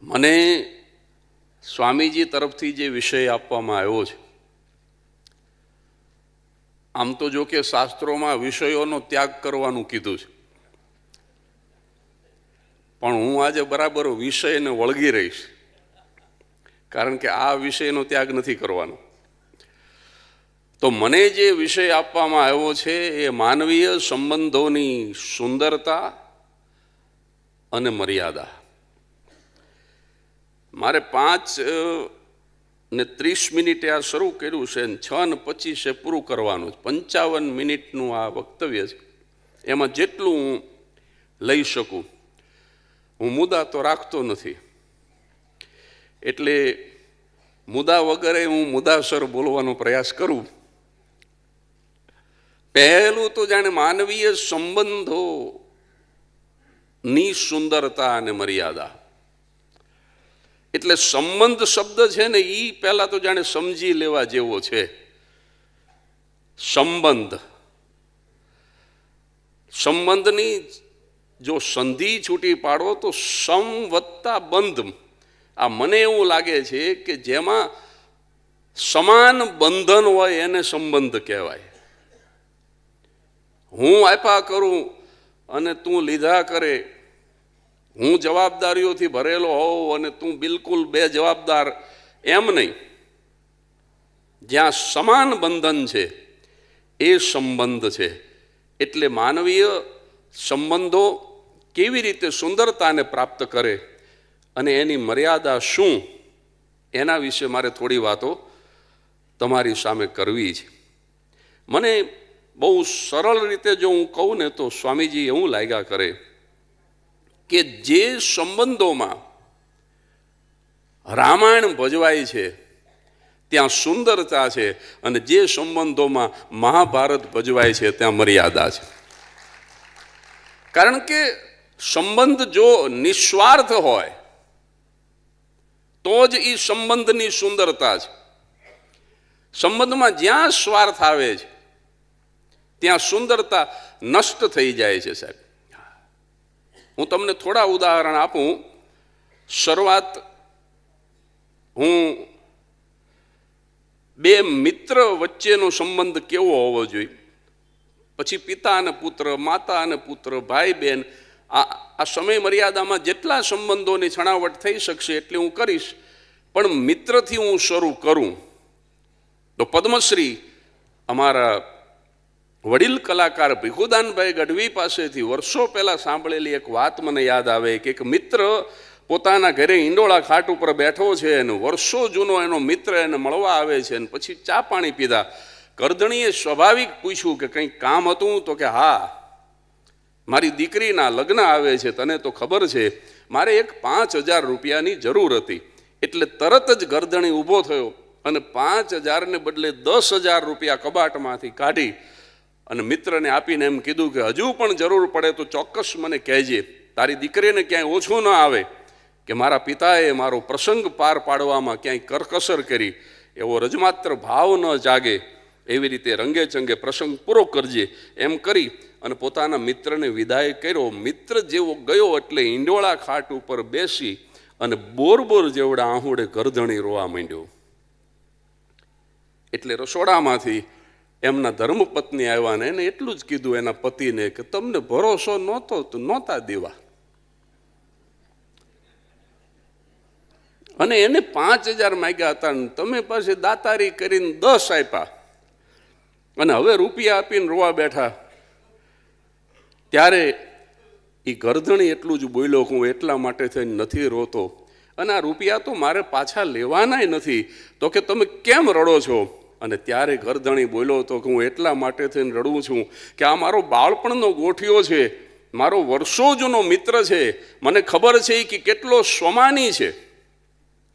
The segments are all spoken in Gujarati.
મને સ્વામીજી તરફથી જે વિષય આપવામાં આવ્યો છે, આમ તો જો કે શાસ્ત્રોમાં વિષયોનો ત્યાગ કરવાનું કીધું છે, પણ હું આજે બરાબર વિષયને વળગી રહીશ, કારણ કે આ વિષયનો ત્યાગ નથી કરવાનો. તો મને જે વિષય આપવામાં આવ્યો છે એ માનવીય સંબંધોની સુંદરતા અને મર્યાદા. મારે 5:30 આ શરૂ કર્યું છે અને 6:25 પૂરું કરવાનું છે. 55 મિનિટનું આ વક્તવ્ય છે. એમાં જેટલું હું લઈ શકું, હું મુદ્દા તો રાખતો નથી, એટલે મુદ્દા વગરે હું મુદ્દાસર બોલવાનો પ્રયાસ કરું. પહેલું તો જાણે માનવીય સંબંધોની સુંદરતા અને મર્યાદા. એટલે સંબંધ શબ્દ છે ને, એ પહેલા તો જાણે સમજી લેવા જેવો છે. સંબંધની જો સંધિ છૂટી પાડો તો સમ વત્તા બંધ. આ મને એવું લાગે છે કે જેમાં સમાન બંધન હોય એને સંબંધ કહેવાય. હું આપ્યા કરું અને તું લીધા કરે, હું જવાબદારીઓથી ભરેલો હોઉં અને તું બિલકુલ બેજવાબદાર, એમ નહીં. જ્યાં સમાન બંધન છે એ સંબંધ છે. એટલે માનવીય સંબંધો કેવી રીતે સુંદરતાને પ્રાપ્ત કરે અને એની મર્યાદા શું, એના વિશે મારે થોડી વાતો તમારી સામે કરવી છે. મને બહુ સરળ રીતે જો હું કહું ને તો સ્વામીજી એવું લાગ્યા કરે કે જે સંબંધોમાં રામાયણ ભજવાય છે ત્યાં સુંદરતા છે, અને જે સંબંધોમાં મહાભારત ભજવાય છે ત્યાં મર્યાદા છે. કારણ કે સંબંધ જો નિસ્વાર્થ હોય તો જ એ સંબંધની સુંદરતા છે. સંબંધમાં જ્યાં સ્વાર્થ આવે છે ત્યાં સુંદરતા નષ્ટ થઈ જાય છે. સાહેબ, હું તમને થોડા ઉદાહરણ આપું. શરૂઆત હું બે મિત્ર વચ્ચેનો સંબંધ કેવો હોવો જોઈએ, પછી પિતા અને પુત્ર, માતા અને પુત્ર, ભાઈ બહેન, આ સમય મર્યાદામાં જેટલા સંબંધોની છણાવટ થઈ શકશે એટલી હું કરીશ. પણ મિત્રથી હું શરૂ કરું તો પદ્મશ્રી અમારા વડીલ કલાકાર ભીખુદાનભાઈ ગઢવી પાસેથી વર્ષો પહેલાં સાંભળેલી એક વાત મને યાદ આવે કે એક મિત્ર પોતાના ઘરે ઈંડોળા ખાટ ઉપર બેઠો છે અને વર્ષો જૂનો એનો મિત્ર એને મળવા આવે છે, અને પછી ચા પાણી પીધા. કરધણીએ સ્વાભાવિક પૂછ્યું કે કંઈક કામ હતું? તો કે હા, મારી દીકરીના લગ્ન આવે છે, તને તો ખબર છે, મારે એક 5,000 રૂપિયાની જરૂર હતી. એટલે તરત જ ગરદણી ઊભો થયો અને 5,000ને બદલે 10,000 રૂપિયા કબાટમાંથી કાઢી અને મિત્રને આપીને એમ કીધું કે હજુ પણ જરૂર પડે તો ચોક્કસ મને કહેજે, તારી દીકરીને ક્યાંય ઓછું ન આવે કે મારા પિતાએ મારો પ્રસંગ પાર પાડવામાં ક્યાંય કરકસર કરી, એવો રજમાત્ર ભાવ ન જાગે, એવી રીતે રંગે ચંગે પ્રસંગ પૂરો કરજે. એમ કરી અને પોતાના મિત્રને વિદાય કર્યો. મિત્ર જેવો ગયો એટલે ઈંડોળા ખાટ ઉપર બેસી અને બોર જેવડા આહુડે ગરદણી રોવા માંડ્યો. એટલે રસોડામાંથી એમના ધર્મપત્ની આવ્યા ને એને એટલું જ કીધું એના પતિને કે તમને ભરોસો નહોતો તો નહોતા દેવા, અને એને 5,000 માંગ્યા હતા ને તમે પાસે દાતારી કરીને 10 આપ્યા અને હવે રૂપિયા આપીને રોવા બેઠા. ત્યારે એ ગરદણી એટલું જ બોલ્યો કે હું એટલા માટે થઈને નથી રોતો, અને આ રૂપિયા તો મારે પાછા લેવાનાય નથી, તો કે તમે કેમ રડો છો? અને ત્યારે ગરદણી બોલ્યો હતો કે હું એટલા માટે થઈને રડું છું કે આ મારો બાળપણનો ગોઠિયો છે, મારો વર્ષો જૂનો મિત્ર છે, મને ખબર છે કે કેટલો સ્વમાની છે,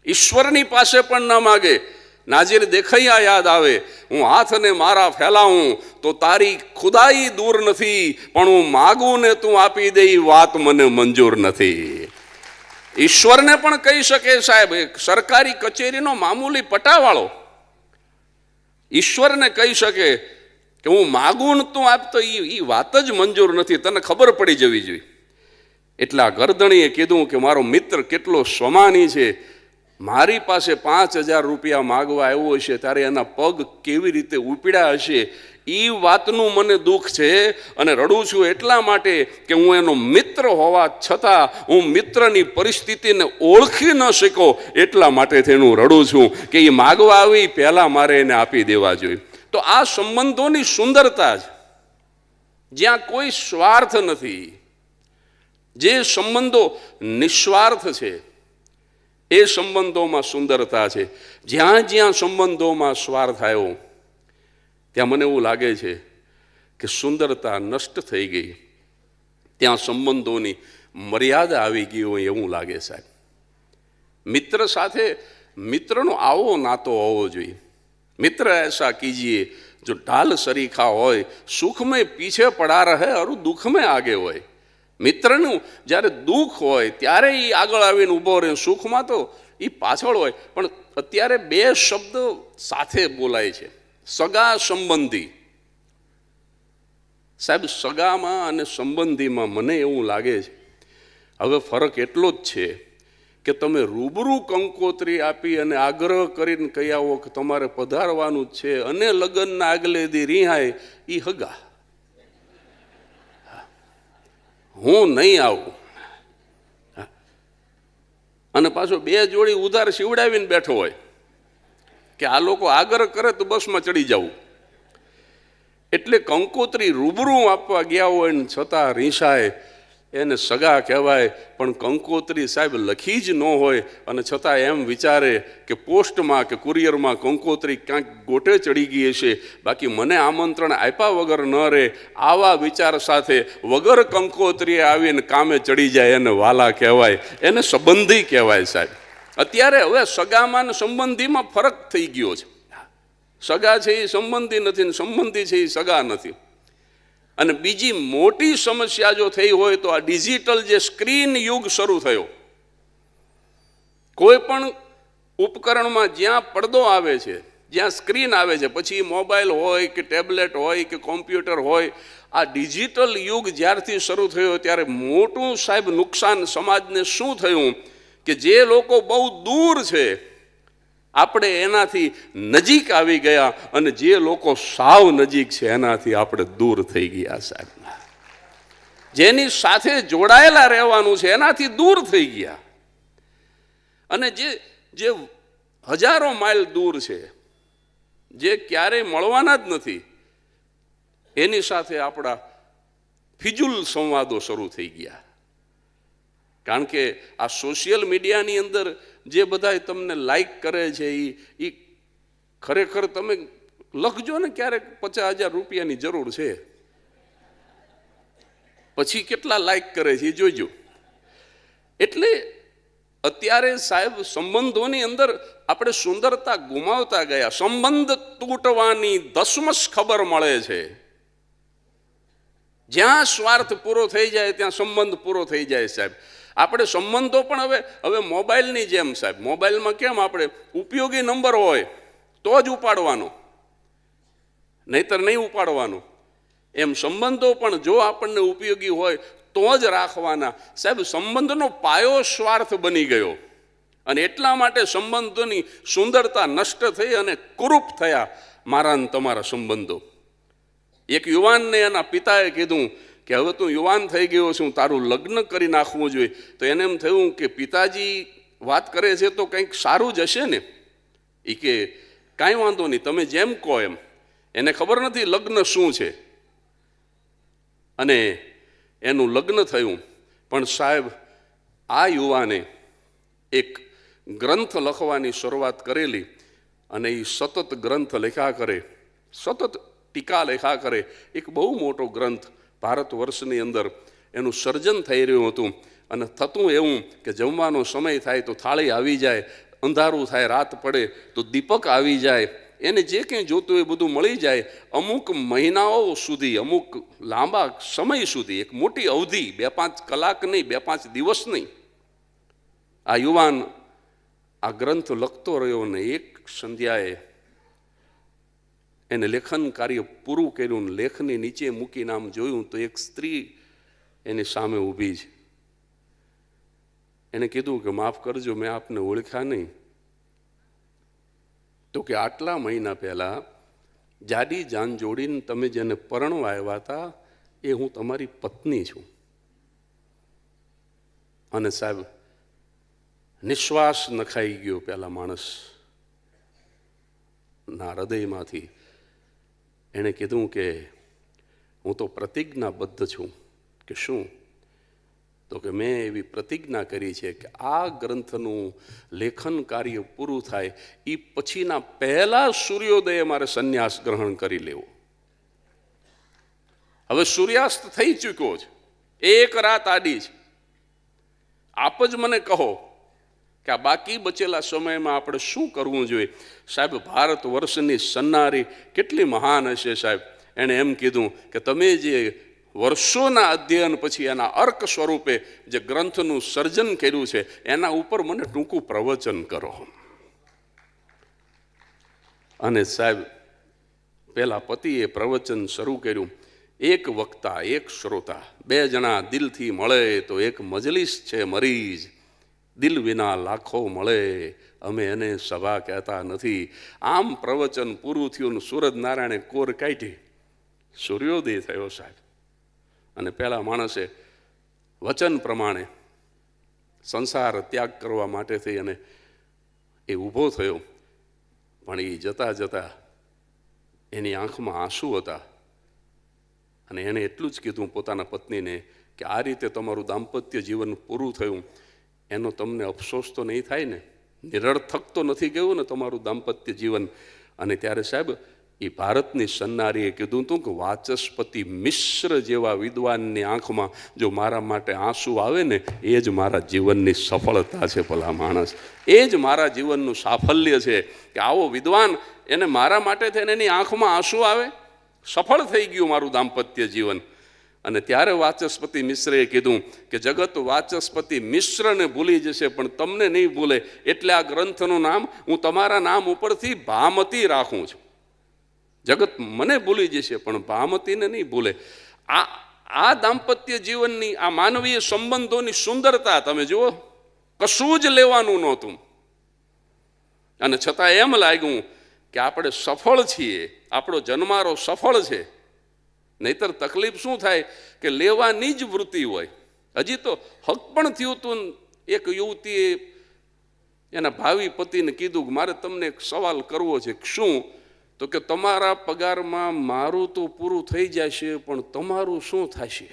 ઈશ્વરની પાસે પણ ન માગે, નાજીર દેખૈયા યાદ આવે, હું હાથને મારા ફેલાવું તો તારી ખુદાઈ દૂર નથી, પણ હું માગું ને તું આપી દે વાત મને મંજૂર નથી. ઈશ્વરને પણ કહી શકે સાહેબ, સરકારી કચેરીનો મામૂલી પટાવાળો ઈશ્વરને કહી શકે કે હું માગું ને તું આપતો, એ વાત જ મંજૂર નથી, તને ખબર પડી જવી જોઈએ. એટલે આ ગરદણીએ કીધું કે મારો મિત્ર કેટલો સ્વમાની છે, મારી પાસે 5,000 રૂપિયા માગવા આવ્યો હશે ત્યારે એના પગ કેવી રીતે ઉપડ્યા હશે, એ વાતનું મને દુઃખ છે અને રડું છું એટલા માટે કે હું એનો મિત્ર હોવા છતાં હું મિત્રની પરિસ્થિતિને ઓળખી ન શક્યો, એટલા માટે હું રડું છું કે એ માગવા આવી પહેલાં મારે એને આપી દેવા જોઈએ. તો આ સંબંધોની સુંદરતા જ, જ્યાં કોઈ સ્વાર્થ નથી, જે સંબંધો નિસ્વાર્થ છે એ સંબંધોમાં સુંદરતા છે. જ્યાં જ્યાં સંબંધોમાં સ્વાર્થ આવ્યો ત્યાં મને એવું લાગે છે કે સુંદરતા નષ્ટ થઈ ગઈ, ત્યાં સંબંધોની મર્યાદા આવી ગઈ હોય એવું લાગે સાહેબ. મિત્ર સાથે મિત્રનો આવો નાતો હોવો જોઈએ. મિત્ર એસા કીજીએ જો ઢાલ સરીખા હોય, સુખ મેં પીછે પડા રહે और दुख में आगे હોય. મિત્રનું જ્યારે દુઃખ હોય ત્યારે એ આગળ આવીને ઊભો રહે, સુખમાં તો એ પાછળ હોય. પણ અત્યારે બે શબ્દ સાથે બોલાય છે, સગા સંબંધી. સાહેબ, સગામાં અને સંબંધીમાં મને એવું લાગે છે હવે ફરક એટલો જ છે કે તમે રૂબરૂ કંકોત્રી આપી અને આગ્રહ કરીને કહી આવો કે તમારે પધારવાનું જ છે, અને લગ્નના આગલે દી રિહાય એ હગા, હું નહીં આવું. અને પાછો બે જોડી ઉધાર સીવડાવીને બેઠો હોય કે આ લોકો આગ્રહ કરે તો બસમાં ચડી જવું. એટલે કંકોત્રી રૂબરૂ આપવા ગયા હોય ને છતાં રીસાય એને સગા કહેવાય. પણ કંકોત્રી સાહેબ લખી જ ન હોય અને છતાં એમ વિચારે કે પોસ્ટમાં કે કુરિયરમાં કંકોત્રી ક્યાંક ગોટે ચડી ગઈ હશે, બાકી મને આમંત્રણ આપ્યા વગર ન રહે, આવા વિચાર સાથે વગર કંકોત્રીએ આવીને કામે ચડી જાય એને વાલા કહેવાય, એને સંબંધી કહેવાય. સાહેબ, અત્યારે હવે સગામાં ને સંબંધીમાં ફરક થઈ ગયો છે. સગા છે એ સંબંધી નથી ને સંબંધી છે એ સગા નથી. અને બીજી મોટી સમસ્યા જો થઈ હોય તો આ ડિજિટલ જે સ્ક્રીન યુગ શરૂ થયો, કોઈ પણ ઉપકરણમાં જ્યાં પડદો આવે છે, જ્યાં સ્ક્રીન આવે છે, પછી મોબાઈલ હોય કે ટેબ્લેટ હોય કે કોમ્પ્યુટર હોય, આ ડિજિટલ યુગ જ્યારથી શરૂ થયો ત્યારે મોટું સાહેબ નુકસાન સમાજને શું થયું કે જે લોકો બહુ દૂર છે આપણે એનાથી નજીક આવી ગયા, અને જે લોકો સાવ નજીક છે એનાથી આપણે દૂર થઈ ગયા. સાહેબ, જેની સાથે જોડાયેલા રહેવાનું છે એનાથી દૂર થઈ ગયા, અને જે હજારો માઇલ દૂર છે, જે ક્યારેય મળવાના જ નથી, એની સાથે આપણા ફિજુલ સંવાદો શરૂ થઈ ગયા. કારણ કે આ સોશિયલ મીડિયાની અંદર જે બધા તમને લાઈક કરે છે એ ખરેખર તમે લખજો ને ક્યારેક 50,000 રૂપિયાની જરૂર છે, પછી કેટલા લાઈક કરે છે એ જોઈજો. એટલે અત્યારે સાહેબ સંબંધોની અંદર આપણે સુંદરતા ગુમાવતા ગયા. સંબંધ તૂટવાની દસમસ ખબર મળે છે. જ્યાં સ્વાર્થ પૂરો થઈ જાય ત્યાં સંબંધ પૂરો થઈ જાય. સાહેબ, આપણે સંબંધો પણ હવે મોબાઈલની જેમ સાહેબ, મોબાઈલમાં કેમ આપણે ઉપયોગી નંબર હોય તો જ ઉપાડવાનો, નહીતર નહીં ઉપાડવાનો, એમ સંબંધો પણ જો આપણને ઉપયોગી હોય તો જ રાખવાના. સાહેબ, સંબંધનો પાયો સ્વાર્થ બની ગયો, અને એટલા માટે સંબંધોની સુંદરતા નષ્ટ થઈ અને કુરૂપ થયા મારા ને તમારા સંબંધો. એક યુવાનને એના પિતાએ કીધું કે હવે તું યુવાન થઈ ગયો છું, તારું લગ્ન કરી નાખવું જોઈએ. તો એને એમ થયું કે પિતાજી વાત કરે છે તો કંઈક સારું જ હશે ને. એ કે કાંઈ વાંધો નહીં, તમે જેમ કહો એમ. એને ખબર નથી લગ્ન શું છે, અને એનું લગ્ન થયું. પણ સાહેબ, આ યુવાને એક ગ્રંથ લખવાની શરૂઆત કરેલી, અને એ સતત ગ્રંથ લખ્યા કરે, સતત ટીકા લખ્યા કરે. એક બહુ મોટો ગ્રંથ ભારત વર્ષની અંદર એનું સર્જન થઈ રહ્યું હતું. અને થતું એવું કે જમવાનો સમય થાય તો થાળી આવી જાય, અંધારું થાય, રાત પડે તો દીપક આવી જાય, એને જે કંઈ જોતું એ બધું મળી જાય. અમુક મહિનાઓ સુધી, અમુક લાંબા સમય સુધી, એક મોટી અવધિ, 2-5 કલાક નહીં, 2-5 દિવસ નહીં, આ યુવાન આ ગ્રંથ લખતો રહ્યો. ને એક સંધ્યાએ એને લેખન કાર્ય પૂરું કર્યું. લેખની નીચે મૂકીને આમ જોયું તો એક સ્ત્રી એની સામે ઊભી છે. એણે કીધું કે માફ કરજો, મેં આપને ઓળખ્યા નહીં. તો કે આટલા મહિના પહેલા જાડી જાન જોડીને તમે જેને પરણવા આવ્યા હતા એ હું તમારી પત્ની છું. અને સાહેબ નિશ્વાસ નખાઈ ગયો પેલા માણસ ના હૃદયમાંથી. એણે કીધું કે હું તો પ્રતિજ્ઞાબદ્ધ છું. કે શું? તો કે મેં એવી પ્રતિજ્ઞા કરી છે કે આ ગ્રંથનું લેખન કાર્ય પૂરું થાય એ પછીના પહેલા સૂર્યોદયે મારે સંન્યાસ ગ્રહણ કરી લેવો. હવે સૂર્યાસ્ત થઈ ચૂક્યો છે, એક રાત આડી છે. આપ જ મને કહો કે આ બાકી બચેલા સમયમાં આપણે શું કરવું જોઈએ? સાહેબ ભારત વર્ષની સન્નારી કેટલી મહાન હશે સાહેબ. એણે એમ કીધું કે તમે જે વર્ષોના અધ્યયન પછી એના અર્ક સ્વરૂપે જે ગ્રંથનું સર્જન કર્યું છે એના ઉપર મને ટૂંકું પ્રવચન કરો. અને સાહેબ પેલા પતિએ પ્રવચન શરૂ કર્યું. એક વક્તા એક શ્રોતા, બે જણા દિલથી મળે તો એક મજલિસ છે મરીજ. દિલ વિના લાખો મળે, અમે એને સભા કહેતા નથી. આમ પ્રવચન પૂરું થયું. સૂરજ નારાયણે કોર કાઢી, સૂર્યોદય થયો સાહેબ. અને પેલા માણસે વચન પ્રમાણે સંસાર ત્યાગ કરવા માટે થઈ અને એ ઊભો થયો. પણ એ જતા જતા એની આંખમાં આંસુ હતા. અને એણે એટલું જ કીધું પોતાના પત્નીને કે આ રીતે તમારું દાંપત્ય જીવન પૂરું થયું એનો તમને અફસોસ તો નહીં થાય ને? નિરર્થક તો નથી ગયું ને તમારું દાંપત્ય જીવન? અને ત્યારે સાહેબ એ ભારતની સન્નારીએ કીધું હતું કે વાચસ્પતિ મિશ્ર જેવા વિદ્વાનની આંખમાં જો મારા માટે આંસુ આવે ને એ જ મારા જીવનની સફળતા છે. ભલા માણસ, એ જ મારા જીવનનું સાફલ્ય છે કે આવો વિદ્વાન એને મારા માટે થઈને એની આંખમાં આંસુ આવે. સફળ થઈ ગયું મારું દાંપત્ય જીવન. અને ત્યારે વાચસ્પતિ મિશ્રએ કીધું કે જગત વાચસ્પતિ મિશ્રને ભૂલી જશે પણ તમને નહીં ભૂલે. એટલે આ ગ્રંથનું નામ હું તમારા નામ ઉપરથી ભામતી રાખું છું. જગત મને ભૂલી જશે પણ ભામતીને નહીં ભૂલે. આ દાંપત્ય જીવનની આ માનવીય સંબંધોની સુંદરતા તમે જુઓ. કશું જ લેવાનું નહોતું અને છતાં એમ લાગ્યું કે આપણે સફળ છીએ, આપણો જન્મારો સફળ છે. નહીતર તકલીફ શું થાય કે લેવાની જ વૃત્તિ હોય. હજી તો હક પણ થયું હતું. એક યુવતીએ એના ભાવિ પતિને કીધું કે મારે તમને એક સવાલ કરવો છે. શું? તો કે તમારા પગારમાં મારું તો પૂરું થઈ જશે પણ તમારું શું થશે?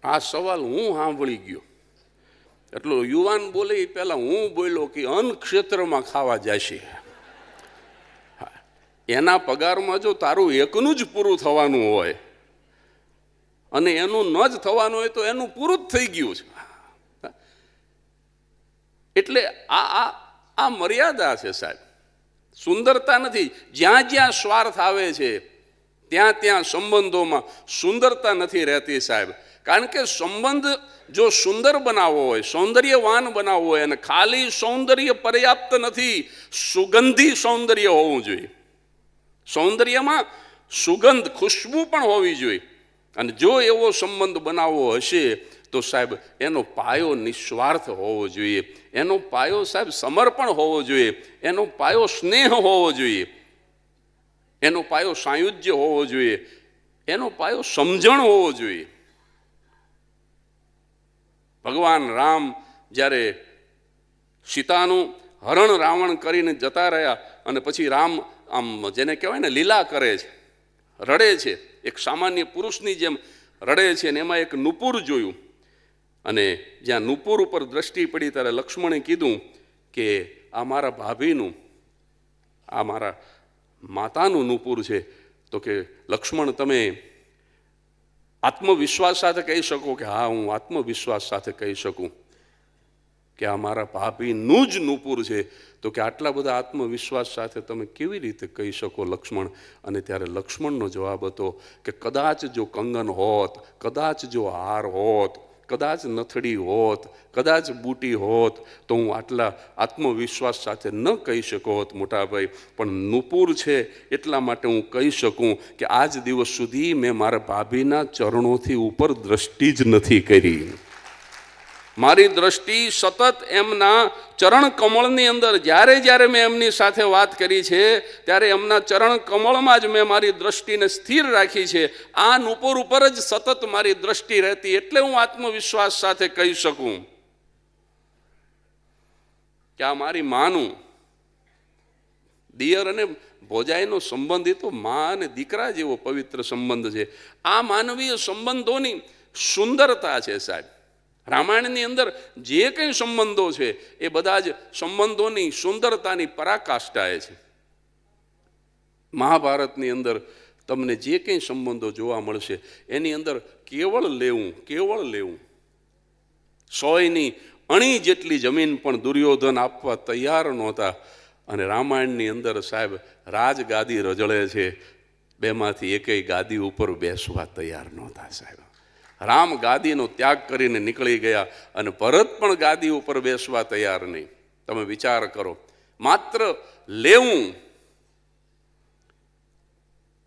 આ સવાલ હું સાંભળી ગયો. એટલો યુવાન બોલે એ પહેલા હું બોલ્યો કે અન્ન ક્ષેત્રમાં ખાવા જશે. એના પગારમાં જો તારું એકનું જ પૂરું થવાનું હોય અને એનું ન જ થવાનું હોય તો એનું પૂરું જ થઈ ગયું છે. એટલે આ મર્યાદા છે સાહેબ, સુંદરતા નથી. જ્યાં જ્યાં સ્વાર્થ આવે છે ત્યાં ત્યાં સંબંધોમાં સુંદરતા નથી રહેતી સાહેબ. કારણ કે સંબંધ જો સુંદર બનાવવો હોય, સૌંદર્યવાન બનાવવો હોય, અને ખાલી સૌંદર્ય પર્યાપ્ત નથી, સુગંધી સૌંદર્ય હોવું જોઈએ. સૌંદર્યમાં સુગંધ, ખુશ્બુ પણ હોવી જોઈએ. અને જો એવો સંબંધ બનાવવો હશે તો સાહેબ એનો પાયો નિસ્વાર્થ હોવો જોઈએ. એનો પાયો સાહેબ સમર્પણ હોવો જોઈએ. એનો પાયો સ્નેહ હોવો જોઈએ. એનો પાયો સાયુજ્ય હોવો જોઈએ. એનો પાયો સમજણ હોવો જોઈએ. ભગવાન રામ જ્યારે સીતાનું હરણ રાવણ કરીને જતા રહ્યા અને પછી રામ આમ જેને કહેવાય ને લીલા કરે છે, રડે છે, એક સામાન્ય પુરુષની જેમ રડે છે. અને એમાં એક નુપુર જોયું અને જ્યાં નુપુર ઉપર દ્રષ્ટિ પડી ત્યારે લક્ષ્મણે કીધું કે આ મારા ભાભીનું, આ મારા માતાનું નુપુર છે. તો કે લક્ષ્મણ તમે આત્મવિશ્વાસ સાથે કહી શકો? કે હા, હું આત્મવિશ્વાસ સાથે કહી શકું કે આ મારા ભાભીનું જ નુપુર છે. તો કે આટલા બધા આત્મવિશ્વાસ સાથે તમે કેવી રીતે કહી શકો લક્ષ્મણ? અને ત્યારે લક્ષ્મણનો જવાબ હતો કે કદાચ જો કંગન હોત, કદાચ જો હાર હોત, કદાચ નથડી હોત, કદાચ બૂટી હોત તો હું આટલા આત્મવિશ્વાસ સાથે ન કહી શકો હોત મોટાભાઈ. પણ નુપુર છે એટલા માટે હું કહી શકું કે આજ દિવસ સુધી મેં મારા ભાભીના ચરણોથી ઉપર દ્રષ્ટિ જ નથી કરી. મારી દ્રષ્ટિ સતત એમના ચરણ કમળની અંદર, જ્યારે જ્યારે મેં એમની સાથે વાત કરી છે ત્યારે એમના ચરણ કમળમાં જ મેં મારી દ્રષ્ટિને સ્થિર રાખી છે. આ નુપુર ઉપર જ સતત મારી દ્રષ્ટિ રહેતી, એટલે હું આત્મવિશ્વાસ સાથે કહી શકું કે આ મારી માનું. દિયર અને ભોજાઈનો સંબંધ એ તો મા અને દીકરા જેવો પવિત્ર સંબંધ છે. આ માનવીય સંબંધોની સુંદરતા છે સાહેબ. રામાયણની અંદર જે કંઈ સંબંધો છે એ બધા જ સંબંધોની સુંદરતાની પરાકાષ્ઠા છે. મહાભારતની અંદર તમને જે કંઈ સંબંધો જોવા મળશે એની અંદર કેવળ લેવું. 100ની અણી જેટલી જમીન પણ દુર્યોધન આપવા તૈયાર નહોતા. અને રામાયણની અંદર સાહેબ રાજગાદી રજળે છે, બેમાંથી એકેય ગાદી ઉપર બેસવા તૈયાર નહોતા સાહેબ. રામ ગાદીનો ત્યાગ કરીને નીકળી ગયા અને ભરત પણ ગાદી ઉપર બેસવા તૈયાર નહીં. તમે વિચાર કરો, માત્ર લેવું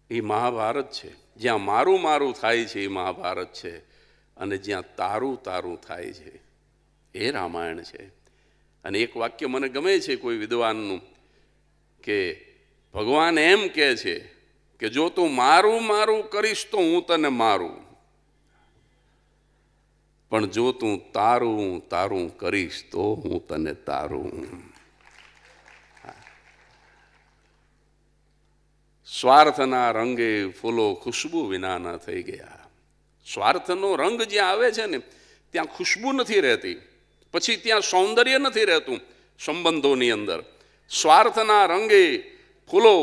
એ મહાભારત છે. જ્યાં મારું મારું થાય છે એ મહાભારત છે, અને જ્યાં તારું તારું થાય છે એ રામાયણ છે. અને એક વાક્ય મને ગમે છે કોઈ વિદ્વાનનું, કે ભગવાન એમ કહે છે કે જો તું મારું મારું કરીશ તો હું તને મારું, પણ જો તું તારું તારું કરીશ તો હું તને તારું. સ્વાર્થના રંગે ફૂલો ખુશ્બુ વિનાના થઈ ગયા. સ્વાર્થનો રંગ જ્યાં આવે છે ને ત્યાં ખુશ્બુ નથી રહેતી, પછી ત્યાં સૌંદર્ય નથી રહેતું સંબંધોની અંદર. સ્વાર્થના રંગે ફૂલો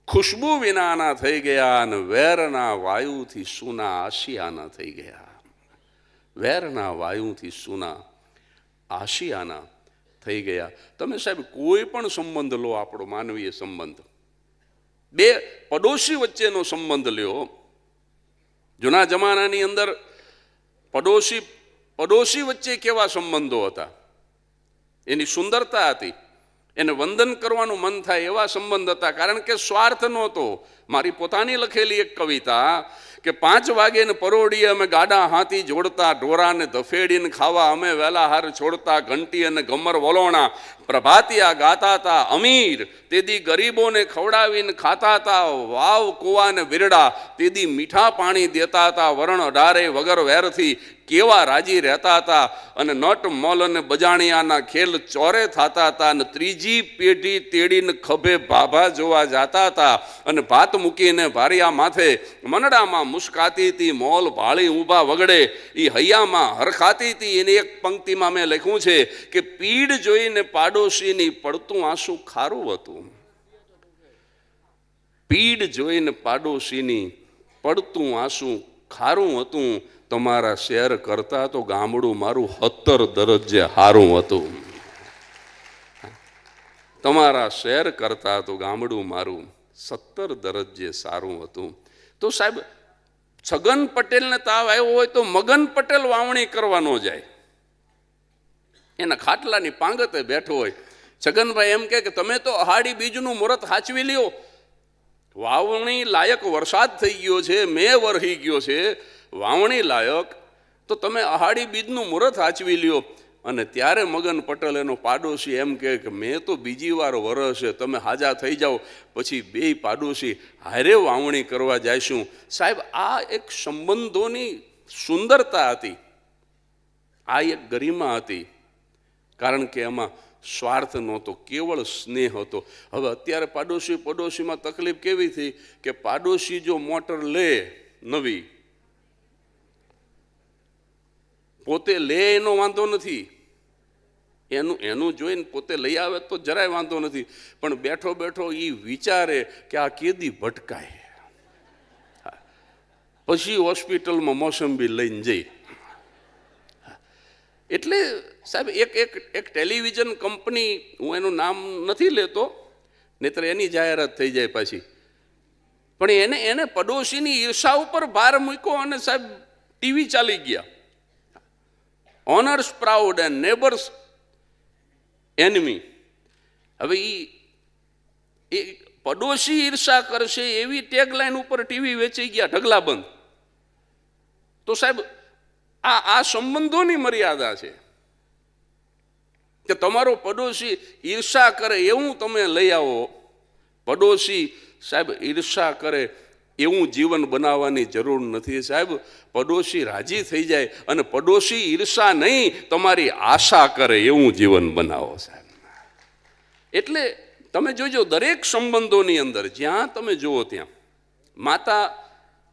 ખુશ્બુ વિનાના થઈ ગયા અને વેરના વાયુથી સૂના આશિયાના થઈ ગયા. વેરના વાયુથી સૂના આશિયાના થઈ ગયા. તમે સાહેબ કોઈ પણ સંબંધ લો, આપણો માનવીય સંબંધ, બે પડોશી વચ્ચેનો સંબંધ લ્યો. જૂના જમાનાની અંદર પડોશી વચ્ચે કેવા સંબંધો હતા, એની સુંદરતા હતી. એને વંદન કરવાનું મન થાય એવા સંબંધ હતા, કારણ કે સ્વાર્થ નહોતો. મારી પોતાની લખેલી એક કવિતા કે 5 વાગે ને પરોડીએ અમે ગાડા હાથી જોડતા, ઢોરાને ધફેડીને ખાવા અમે વેલા હાર છોડતા, ઘંટી અને ગમર વલોણા પ્રભાતિયા ગાતા હતા અમીર, તેદી ગરીબોને ખવડાવીને ખાતા હતા, વાવ કુવાને વિરડા તેદી મીઠા પાણી દેતા હતા, વરણ 18 વગર વેરથી કેવા રાજી રહેતા હતા, અને નટ મોલ અને બજાણિયાના ખેલ ચોરે થતા હતા, અને ત્રીજી પેઢી તેડીને ખભે ભાભા જોવા જતા હતા, અને ભાત મૂકીને ભારિયા માથે મનડામાં મુસ્કાતી હતી, મોલ ભાળી ઊભા વગડે એ હૈયામાં હરખાતી હતી. એની એક પંક્તિમાં મેં લખ્યું છે કે પીડ જોઈને પાડોશીની પડતું આંસુ ખારું હતું. પીડ જોઈને પાડોશીની પડતું આંસુ ખારું હતું. તમારા શહેર કરતા તો ગામડું મારું 17 દરજ્જે હારું હતું. તમારા શહેર કરતા તો ગામડું મારું 17 દરજ્જે સારું હતું. તો સાહેબ છગન પટેલને તાવ આવ્યો હોય તો મગન પટેલ વાવણી કરવા ન જાય. એના ખાટલાની પાંગતે બેઠો હોય. છગનભાઈ એમ કે તમે તો અહાડી બીજનું મુહૂર્ત હાચવી લ્યો, વાવણી લાયક વરસાદ થઈ ગયો છે, મેં વરહી ગયો છે, વાવણી લાયક, તો તમે અહાડી બીજનું મુહૂર્ત હાચવી લ્યો. અને ત્યારે મગન પટેલ એનો પાડોશી એમ કે મેં તો બીજી વાર વરસ છે, તમે હાજા થઈ જાઓ, પછી 2 પાડોશી હારે વાવણી કરવા જઈશું. સાહેબ આ એક સંબંધોની સુંદરતા હતી, આ એક ગરિમા હતી, કારણ કે એમાં સ્વાર્થ નહોતો, કેવળ સ્નેહ હતો. હવે અત્યારે પડોશીમાં તકલીફ કેવી થઈ કે પાડોશી જો મોટર લે નવી, પોતે લે એનો વાંધો નથી, એનું જોઈને પોતે લઈ આવે તો જરાય વાંધો નથી, પણ બેઠો બેઠો એ વિચારે કે આ કેદી ભટકાય, પછી હોસ્પિટલમાં મોસંબી લઈને જઈ. એટલે સાહેબ એક ટેલિવિઝન કંપની, હું એનું નામ નથી લેતો નહીતર એની જાહેરાત થઈ જાય પાછી, પણ એને પડોશીની ઈર્ષા ઉપર ભાર મૂક્યો અને સાહેબ ટીવી ચાલી ગયા. Owners proud and neighbours enemy. હવે એ પડોશી ઈર્ષા કરશે એવી ટેગલાઈન ઉપર ટીવી વેચાઈ ગયા, ઢગલા બંધ. તો સાહેબ આ સંબંધોની મર્યાદા છે કે તમારો પડોશી ઈર્ષા કરે એવું તમે લઈ આવો. પડોશી સાહેબ ઈર્ષા કરે એવું જીવન બનાવવાની જરૂર નથી સાહેબ. પડોશી રાજી થઈ જાય અને પડોશી ઈર્ષા નહીં તમારી આશા કરે એવું જીવન બનાવો સાહેબ. એટલે તમે જોજો દરેક સંબંધોની અંદર જ્યાં તમે જુઓ ત્યાં માતા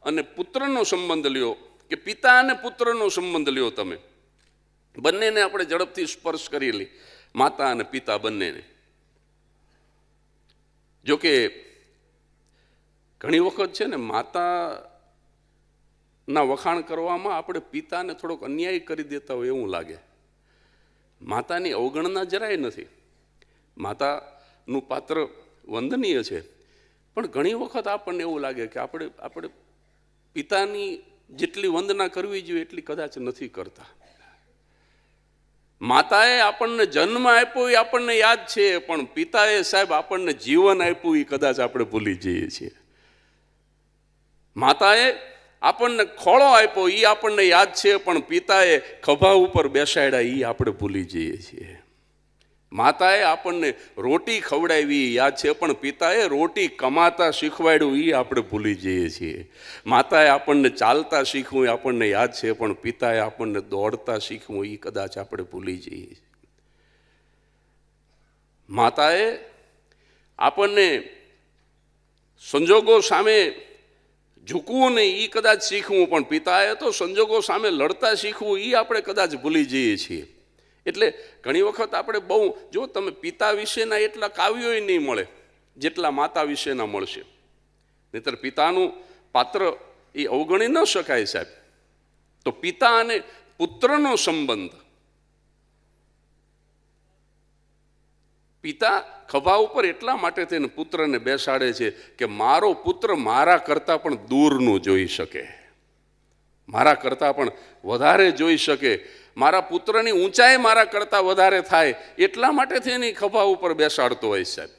અને પુત્રનો સંબંધ લ્યો કે પિતા અને પુત્રનો સંબંધ લ્યો, તમે બંનેને આપણે ઝડપથી સ્પર્શ કરી લઈ, માતા અને પિતા બંનેને. જોકે ઘણી વખત છે ને માતાના વખાણ કરવામાં આપણે પિતાને થોડોક અન્યાય કરી દેતા હોય એવું લાગે. માતાની અવગણના જરાય નથી, માતાનું પાત્ર વંદનીય છે, પણ ઘણી વખત આપણને એવું લાગે કે આપણે પિતાની જેટલી વંદના કરવી જોઈએ એટલી કદાચ નથી કરતા. માતાએ આપણને જન્મ આપ્યો એ આપણને યાદ છે, પણ પિતાએ સાહેબ આપણને જીવન આપ્યું એ કદાચ આપણે ભૂલી જઈએ છીએ. માતાએ આપણને ખોળો આપ્યો એ આપણને યાદ છે, પણ પિતાએ ખભા ઉપર બેસાડ્યા એ આપણે ભૂલી જઈએ છીએ. માતાએ આપણને રોટી ખવડાવી યાદ છે, પણ પિતાએ રોટી કમાતા શીખવાડ્યું એ આપણે ભૂલી જઈએ છીએ. માતાએ આપણને ચાલતા શીખવું એ આપણને યાદ છે, પણ પિતાએ આપણને દોડતા શીખવું એ કદાચ આપણે ભૂલી જઈએ છીએ. માતાએ આપણને સંજોગો સામે ઝૂકવું નહીં એ કદાચ શીખવું, પણ પિતાએ તો સંજોગો સામે લડતા શીખવું એ આપણે કદાચ ભૂલી જઈએ છીએ. એટલે ઘણી વખત આપણે બહુ જો તમે પિતા વિશેના એટલા કાવ્યોય નહીં મળે જેટલા માતા વિશેના મળશે. નહીતર પિતાનું પાત્ર એ અવગણી ન શકાય સાહેબ. તો પિતા અને પુત્રનો સંબંધ, પિતા ખભા ઉપર એટલા માટે તેને પુત્રને બેસાડે છે કે મારો પુત્ર મારા કરતાં પણ દૂરનું જોઈ શકે, મારા કરતાં પણ વધારે જોઈ શકે, મારા પુત્રની ઊંચાઈ મારા કરતાં વધારે થાય એટલા માટે તેની ખભા ઉપર બેસાડતો હોય સાહેબ.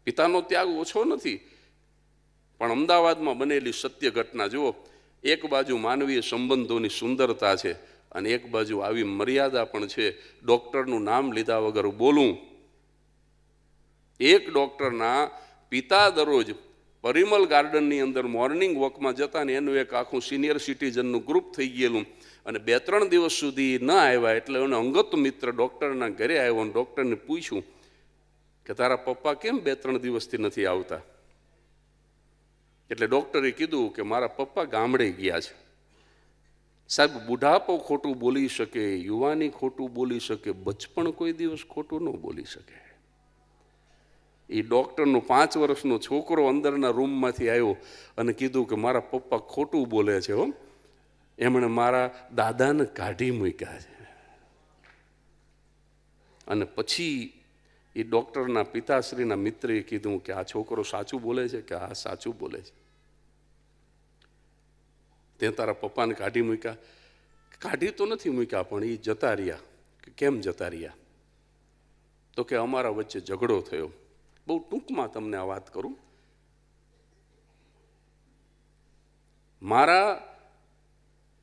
પિતાનો ત્યાગ ઓછો નથી, પણ અમદાવાદમાં બનેલી સત્ય ઘટના જુઓ. એક બાજુ માનવીય સંબંધોની સુંદરતા છે અને એક બાજુ આવી મર્યાદા પણ છે. ડૉક્ટરનું નામ લીધા વગર બોલું, એક ડૉક્ટરના પિતા દરરોજ પરિમલ ગાર્ડનની અંદર મોર્નિંગ વોકમાં જતા ને એનું એક આખું સિનિયર સિટીઝનનું ગ્રુપ થઈ ગયેલું અને 2-3 દિવસ સુધી ન આવ્યા એટલે એનો અંગત મિત્ર ડૉક્ટરના ઘરે આવ્યો અને ડૉક્ટરને પૂછ્યું કે તારા પપ્પા કેમ 2-3 દિવસથી નથી આવતા? એટલે ડૉક્ટરે કીધું કે મારા પપ્પા ગામડે ગયા છે. સાહેબ બુઢાપો ખોટું બોલી શકે, યુવાની ખોટું બોલી શકે, બચપણ કોઈ દિવસ ખોટું ન બોલી શકે. એ ડૉક્ટરનો 5 વર્ષનો છોકરો અંદરના રૂમમાંથી આવ્યો અને કીધું કે મારા પપ્પા ખોટું બોલે છે હો, એમણે મારા દાદાને કાઢી મૂક્યા છે. અને પછી એ ડૉક્ટરના પિતાશ્રીના મિત્રએ કીધું કે આ છોકરો સાચું બોલે છે કે આ સાચું બોલે છે? તે તારા પપ્પાને કાઢી મૂક્યા? કાઢી તો નથી મૂક્યા, પણ એ જતા રહ્યા. કે કેમ જતા રહ્યા? તો કે અમારા વચ્ચે ઝઘડો થયો. બહુ ટૂંકમાં તમને આ વાત કરું. મારા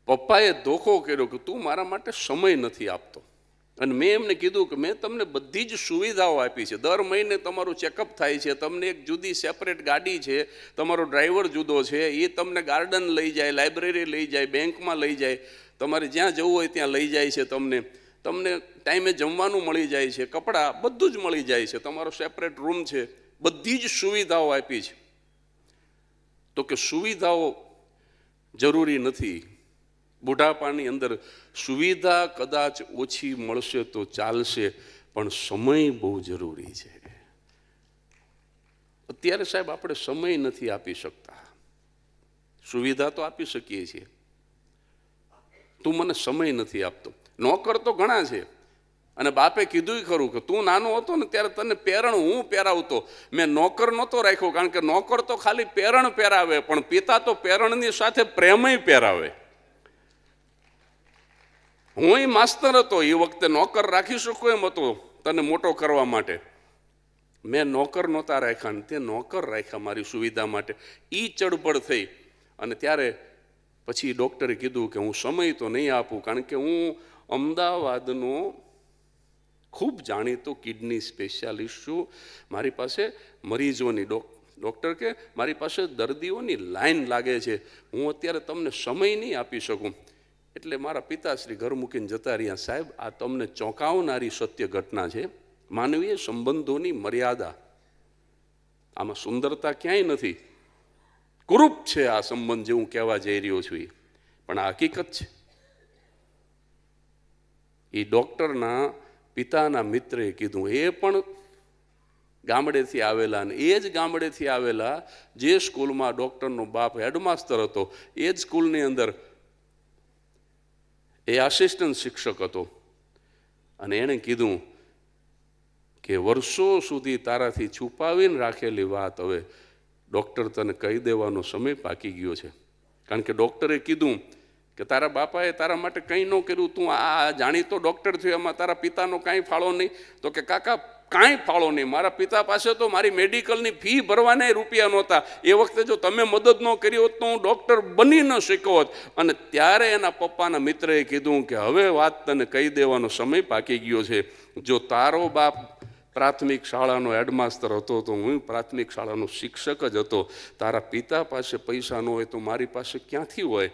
પપ્પાએ ધોખો કર્યો કે તું મારા માટે સમય નથી આપતો. અને મેં એમને કીધું કે મેં તમને બધી જ સુવિધાઓ આપી છે, દર મહિને તમારું ચેકઅપ થાય છે, તમને એક જુદી સેપરેટ ગાડી છે, તમારો ડ્રાઈવર જુદો છે, એ તમને ગાર્ડન લઈ જાય, લાઇબ્રેરી લઈ જાય, બેંકમાં લઈ જાય, તમારે જ્યાં જવું હોય ત્યાં લઈ જાય છે, તમને ટાઈમે જમવાનું મળી જાય છે, કપડાં બધું જ મળી જાય છે, તમારો સેપરેટ રૂમ છે, બધી જ સુવિધાઓ આપી છે. તો કે સુવિધાઓ જરૂરી નથી. બુઢાપાની અંદર સુવિધા કદાચ ઓછી મળશે તો ચાલશે, પણ સમય બહુ જરૂરી છે. અત્યારે સાહેબ આપણે સમય નથી આપી શકતા. સુવિધા તો આપી શકીએ છીએ, તું મને સમય નથી આપતો. નોકર તો ઘણા છે અને બાપે કીધું ખરું કે તું નાનો હતો ને ત્યારે તને પેરણ હું પહેરાવતો. મેં નોકર નહોતો રાખ્યો, કારણ કે નોકર તો ખાલી પેરણ પહેરાવે, પણ પિતા તો પેરણની સાથે પ્રેમય પહેરાવે. હું માસ્તર હતો એ વખતે, નોકર રાખી શકું એમ હતો તને મોટો કરવા માટે. મેં નોકર નહોતા રાખ્યા ને તે નોકર રાખ્યા મારી સુવિધા માટે. એ ચડપડ થઈ અને ત્યારે પછી ડૉક્ટરે કીધું કે હું સમય તો નહીં આપું, કારણ કે હું અમદાવાદનો ખૂબ જાણીતો કિડની સ્પેશિયાલિસ્ટ છું. મારી પાસે મરીઝોની ડૉક્ટર કે મારી પાસે દર્દીઓની લાઈન લાગે છે, હું અત્યારે તમને સમય નહીં આપી શકું. એટલે મારા પિતાશ્રી ઘર મૂકીને જતા રહ્યા. સાહેબ, આ તમને ચોંકાવનારી સત્ય ઘટના છે. માનવીય સંબંધોની મર્યાદા, આમાં સુંદરતા ક્યાંય નથી. કુરૂપ છે આ સંબંધ જે હું કહેવા જઈ રહ્યો છું એ, પણ આ હકીકત છે. એ ડૉક્ટરના પિતાના મિત્રે કીધું, એ પણ ગામડેથી આવેલા, ને એ જ ગામડેથી આવેલા જે સ્કૂલમાં ડૉક્ટરનો બાપ હેડમાસ્તર હતો, એ જ સ્કૂલની અંદર એ આસિસ્ટન્ટ શિક્ષક હતો. અને એણે કીધું કે વર્ષો સુધી તારાથી છુપાવીને રાખેલી વાત હવે ડૉક્ટર તને કહી દેવાનો સમય પાકી ગયો છે. કારણ કે ડૉક્ટરે કીધું કે તારા બાપાએ તારા માટે કંઈ ન કર્યું, તું આ જાણીતો ડૉક્ટર થયો, એમાં તારા પિતાનો કાંઈ ફાળો નહીં. તો કે કાકા, કાંઈ ફાળો નહીં. મારા પિતા પાસે તો મારી મેડિકલની ફી ભરવાના રૂપિયા નહોતા. એ વખતે જો તમે મદદ ન કરી હોત તો હું ડૉક્ટર બની ન શક્યો હોત. અને ત્યારે એના પપ્પાના મિત્રએ કીધું કે હવે વાત તને કહી દેવાનો સમય પાકી ગયો છે. જો તારો બાપ પ્રાથમિક શાળાનો હેડમાસ્તર હતો તો હું પ્રાથમિક શાળાનો શિક્ષક જ હતો. તારા પિતા પાસે પૈસા ન હોય તો મારી પાસે ક્યાંથી હોય?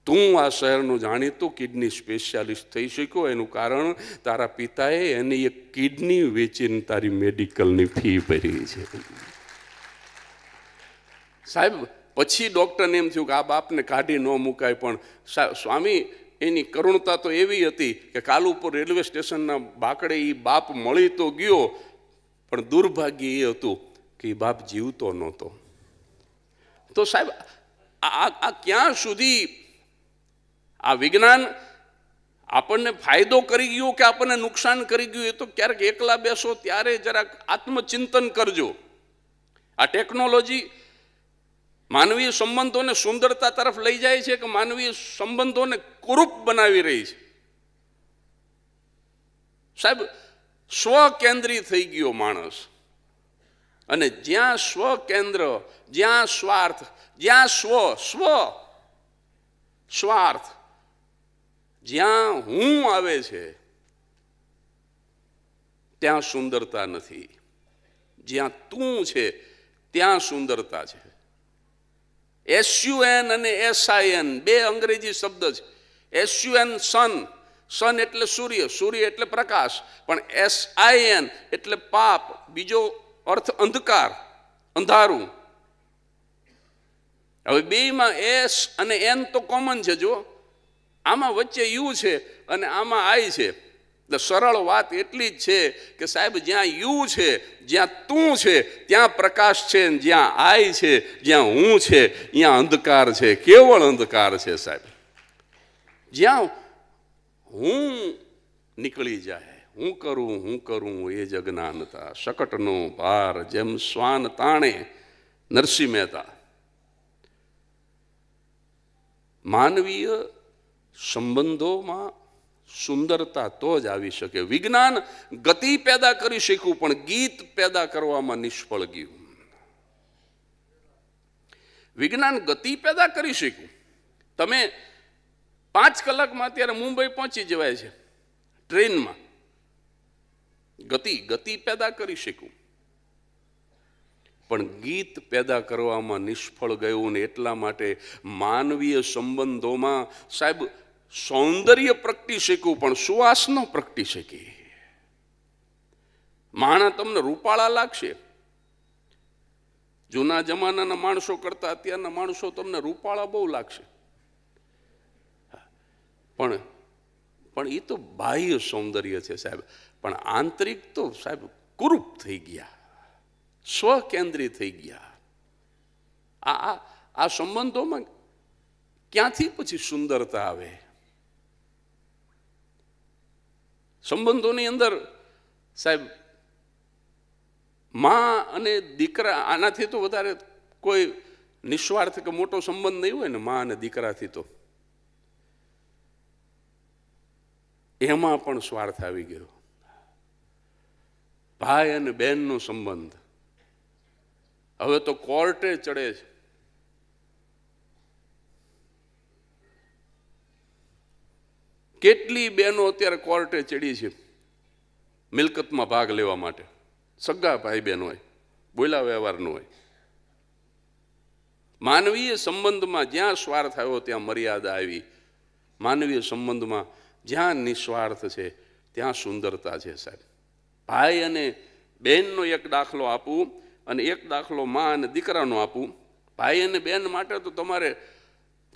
તું આ શહેરનું જાણીતું કિડની સ્પેશિયાલિસ્ટ થઈ શક્યો એનું કારણ તારા પિતાએ એની એક કિડની વેચીને તારી મેડિકલની ફી ભરી છે. સાહેબ, પછી ડૉક્ટરને એમ થયું કે આ બાપને કાઢી ન મુકાય. પણ સ્વામી, એની કરુણતા તો એવી હતી કે કાલુપુર રેલવે સ્ટેશનના બાકડે એ બાપ મળી તો ગયો, પણ દુર્ભાગ્ય એ હતું કે એ બાપ જીવતો નહોતો. તો સાહેબ, આ ક્યાં સુધી આ વિજ્ઞાન આપણને ફાયદો કરી ગયું કે આપણને નુકસાન કરી ગયું, એ તો ક્યારેક એકલા બેસો ત્યારે જરાક આત્મચિંતન કરજો. આ ટેકનોલોજી માનવીય સંબંધોને સુંદરતા તરફ લઈ જાય છે કે માનવીય સંબંધોને કુરૂપ બનાવી રહી છે? સાહેબ, સ્વકેન્દ્રી થઈ ગયો માણસ. અને જ્યાં સ્વકેન્દ્ર, જ્યાં સ્વાર્થ, જ્યાં સ્વાર્થ, જ્યાં હું આવે છે ત્યાં સુંદરતા નથી. જ્યાં તું છે ત્યાં સુંદરતા છે. SUN અને SIN બે અંગ્રેજી શબ્દ છે. SUN સન, સન એટલે સૂર્ય, સૂર્ય એટલે પ્રકાશ. પણ SIN એટલે પાપ, બીજો અર્થ અંધકાર, અંધારું. હવે બેમાં S અને N તો કોમન છે. જો આમાં વચ્ચે યુ છે અને આમાં આઈ છે. તો સરળ વાત એટલી જ છે કે સાહેબ, જ્યાં યુ છે, જ્યાં તું છે ત્યાં પ્રકાશ છે, જ્યાં આઈ છે, જ્યાં હું છે ત્યાં અંધકાર છે, કેવળ અંધકાર છે. સાહેબ, જ્યાં હું નીકળી જાય, હું કરું એ જ અજ્ઞાનતા, શકટનો ભાર જેમ શ્વાન તાણે. નરસિંહ મહેતા. માનવીય સંબંધોમાં સુંદરતા તો જ આવી શકે. વિજ્ઞાન ગતિ પેદા કરી શક્યું પણ ગીત પેદા કરવામાં નિષ્ફળ ગયું. વિજ્ઞાન ગતિ પેદા કરી શક્યું. તમે 5 કલાકમાં અત્યારે મુંબઈ પહોંચી જવાય છે ટ્રેનમાં. ગતિ પેદા કરી શક્યું પણ ગીત પેદા કરવામાં નિષ્ફળ ગયું. ને એટલા માટે માનવીય સંબંધોમાં સાહેબ સૌંદર્ય પ્રગટી શક્યું પણ સુવાસ ન પ્રગટી શકી. માણા તમને રૂપાળા લાગશે, જૂના જમાનાના માણસો કરતા અત્યારના માણસો તમને રૂપાળા બહુ લાગશે, પણ એ તો બાહ્ય સૌંદર્ય છે સાહેબ. પણ આંતરિક તો સાહેબ કુરૂપ થઈ ગયા, સ્વકેન્દ્રી થઈ ગયા. આ સંબંધોમાં ક્યાંથી પછી સુંદરતા આવે? સંબંધોની અંદર સાહેબ માં અને દીકરા, આનાથી તો વધારે કોઈ નિસ્વાર્થ કે મોટો સંબંધ નહીં હોય ને માં અને દીકરાથી. તો એમાં પણ સ્વાર્થ આવી ગયો. ભાઈ અને બહેનનો સંબંધ હવે તો કોર્ટે ચડે છે. કેટલી બહેનો અત્યારે કોર્ટે ચડી છે મિલકતમાં ભાગ લેવા માટે. સગા ભાઈ બહેન હોય, બોલા વ્યવહારનું હોય. માનવીય સંબંધમાં જ્યાં સ્વાર્થ આવ્યો ત્યાં મર્યાદા આવી. માનવીય સંબંધમાં જ્યાં નિસ્વાર્થ છે ત્યાં સુંદરતા છે સાહેબ. ભાઈ અને બહેનનો એક દાખલો આપું અને એક દાખલો મા અને દીકરાનો આપું. ભાઈ અને બહેન માટે તો તમારે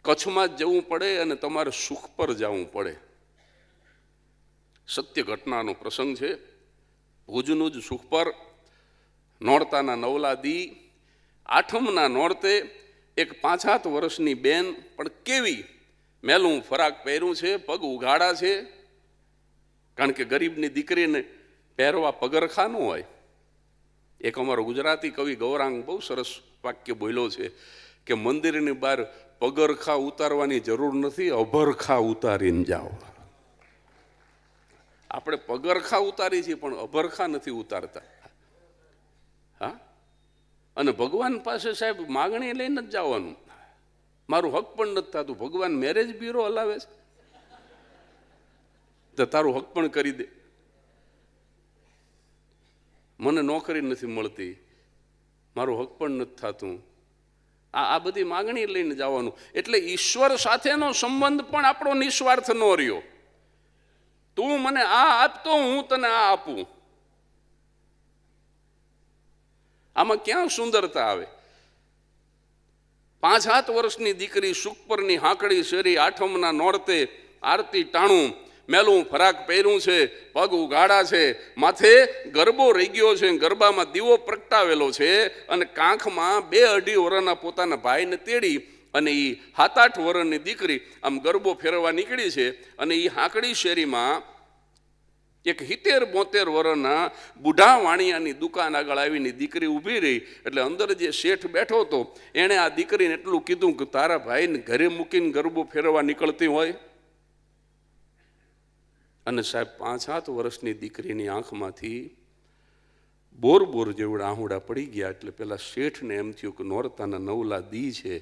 કચ્છમાં જ જવું પડે અને તમારે સુખ પર જવું પડે. સત્ય ઘટનાનો પ્રસંગ છે. ભુજનું જ સુખ પર નોરતાના નવલા દી આઠમના નોરતે એક 5-7 વર્ષની બેન, પણ કેવી મેલું ફરાક પહેર્યું છે, પગ ઉઘાડા છે, કારણ કે ગરીબની દીકરીને પહેરવા પગરખા ન હોય. એક અમારો ગુજરાતી કવિ ગૌરાંગ બહુ સરસ વાક્ય બોલ્યો છે કે મંદિરની બહાર પગરખા ઉતારવાની જરૂર નથી, અભરખા ઉતારીને જાઓ. આપણે પગરખા ઉતારી છીએ પણ અભરખા નથી ઉતારતા. હા, અને ભગવાન પાસે સાહેબ માગણી લઈને જ જવાનું. મારું હક પણ નથી થતું. ભગવાન મેરેજ બ્યુરો હલાવે છે તો તારું હક પણ કરી દે. મને નોકરી નથી મળતી, મારું હક પણ નથી થતું. આ બધી માગણી લઈને જવાનું. એટલે ઈશ્વર સાથેનો સંબંધ પણ આપણો નિસ્વાર્થ ન રહ્યો. તું મને આ આપતો, હું તને આ આપું. આમાં ક્યાં સુંદરતા આવે? 5-7 વર્ષની દીકરી સુખપરની હાંકડી શેરી આઠમના નોરતે આરતી ટાણું, મેલું ફરાક પહેર્યું છે, પગ ઉઘાડા છે, માથે ગરબો રહી ગયો છે, ગરબામાં દીવો પ્રગટાવેલો છે, અને કાંખમાં 2-2.5 વર્ષના પોતાના ભાઈને તેડી અને એ 7-8 વર્ષની દીકરી આમ ગરબો ફેરવા નીકળી છે. અને એ હાંકડી શેરીમાં એક 70-72 વર્ષના બુઢા વાણિયાની દુકાન આગળ આવીને દીકરી ઊભી રહી. એટલે અંદર જે શેઠ બેઠો હતો એણે આ દીકરીને એટલું કીધું કે તારા ભાઈને ઘરે મૂકીને ગરબો ફેરવા નીકળતી હોય. અને સાહેબ 5-7 વર્ષની દીકરીની આંખમાંથી બોર જેવડા આહુડા પડી ગયા. એટલે પેલા શેઠને એમ થયું કે નોરતાના નવલા દી છે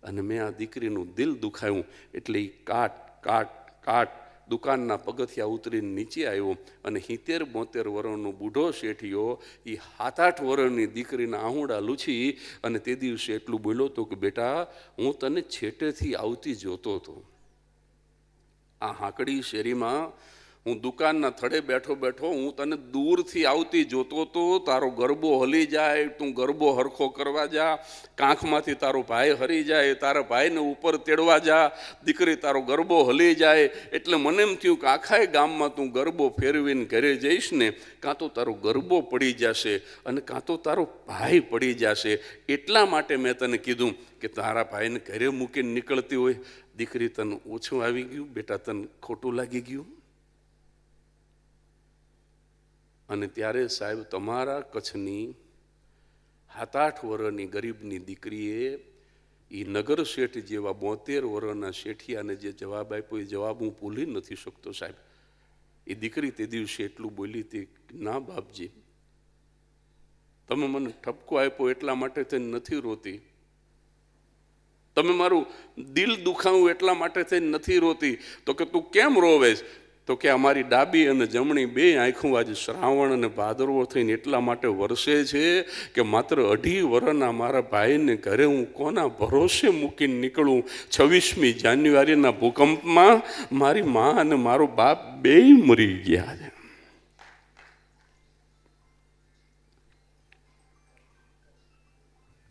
અને મેં આ દીકરીનું દિલ દુખાયું. એટલે એ કાટ દુકાનના પગથિયા ઉતરીને નીચે આવ્યો. અને 70-72 વર્ષનો બુઢો શેઠિયો એ 7-8 વર્ષની દીકરીના આહુડા લૂછી અને તે દિવસે એટલું બોલ્યો હતો કે બેટા, હું તને છેટેથી આવતી જોતો હતો. આ હાંકડી શેરીમાં હું દુકાનના થડે બેઠો હું તને દૂરથી આવતી જોતો હતો. તારો ગરબો હલી જાય, તું ગરબો હરખો કરવા જા, કાંખમાંથી તારો ભાઈ હરી જાય, તારા ભાઈને ઉપર તેડવા જા, દીકરી તારો ગરબો હલી જાય. એટલે મને એમ થયું કે આખાય ગામમાં તું ગરબો ફેરવીને ઘરે જઈશ ને, કાં તો તારો ગરબો પડી જશે અને કાં તો તારો ભાઈ પડી જશે. એટલા માટે મેં તને કીધું કે તારા ભાઈને ઘરે મૂકીને નીકળતી હોય. દીકરી, તને ઓછું આવી ગયું બેટા, તને ખોટું લાગી ગયું. અને ત્યારે સાહેબ તમારા કચ્છની 7-8 વર્ષની ગરીબની દીકરીએ એ નગર શેઠ જેવા 72 વર્ષના શેઠિયાને જે જવાબ આપ્યો એ જવાબ હું ભૂલી નથી શકતો સાહેબ. એ દીકરી તે દિવસે એટલું બોલી હતી, ના બાપજી, તમે મને ઠપકો આપ્યો એટલા માટે થઈને નથી રોતી, તમે મારું દિલ દુખાવું એટલા માટે થઈને નથી રોતી. તો કે તું કેમ રોવેશ? તો કે અમારી ડાબી અને જમણી 2 આંખો આજે શ્રાવણ અને ભાદરવો થઈને એટલા માટે વરસે છે કે માત્ર 2.5 વર્ષના મારા ભાઈને ઘરે હું કોના ભરોસે મૂકીને નીકળું. 26મી જાન્યુઆરીના ભૂકંપમાં મારી મા અને મારો બાપ 2 મરી ગયા છે.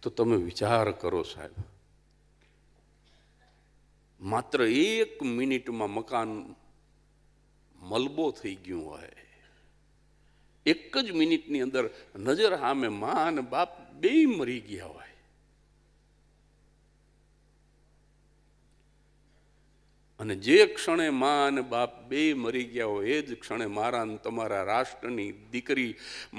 તો તમે વિચાર કરો સાહેબ, માત્ર 1 મિનિટમાં મકાન મલબો થઈ ગયું હોય. 1 જ મિનિટની અંદર નજર સામે મા અને બાપ 2 મરી ગયા હોય. અને જે ક્ષણે મા અને બાપ 2 મરી ગયા હોય એ જ ક્ષણે મારા અને તમારા રાષ્ટ્રની દીકરી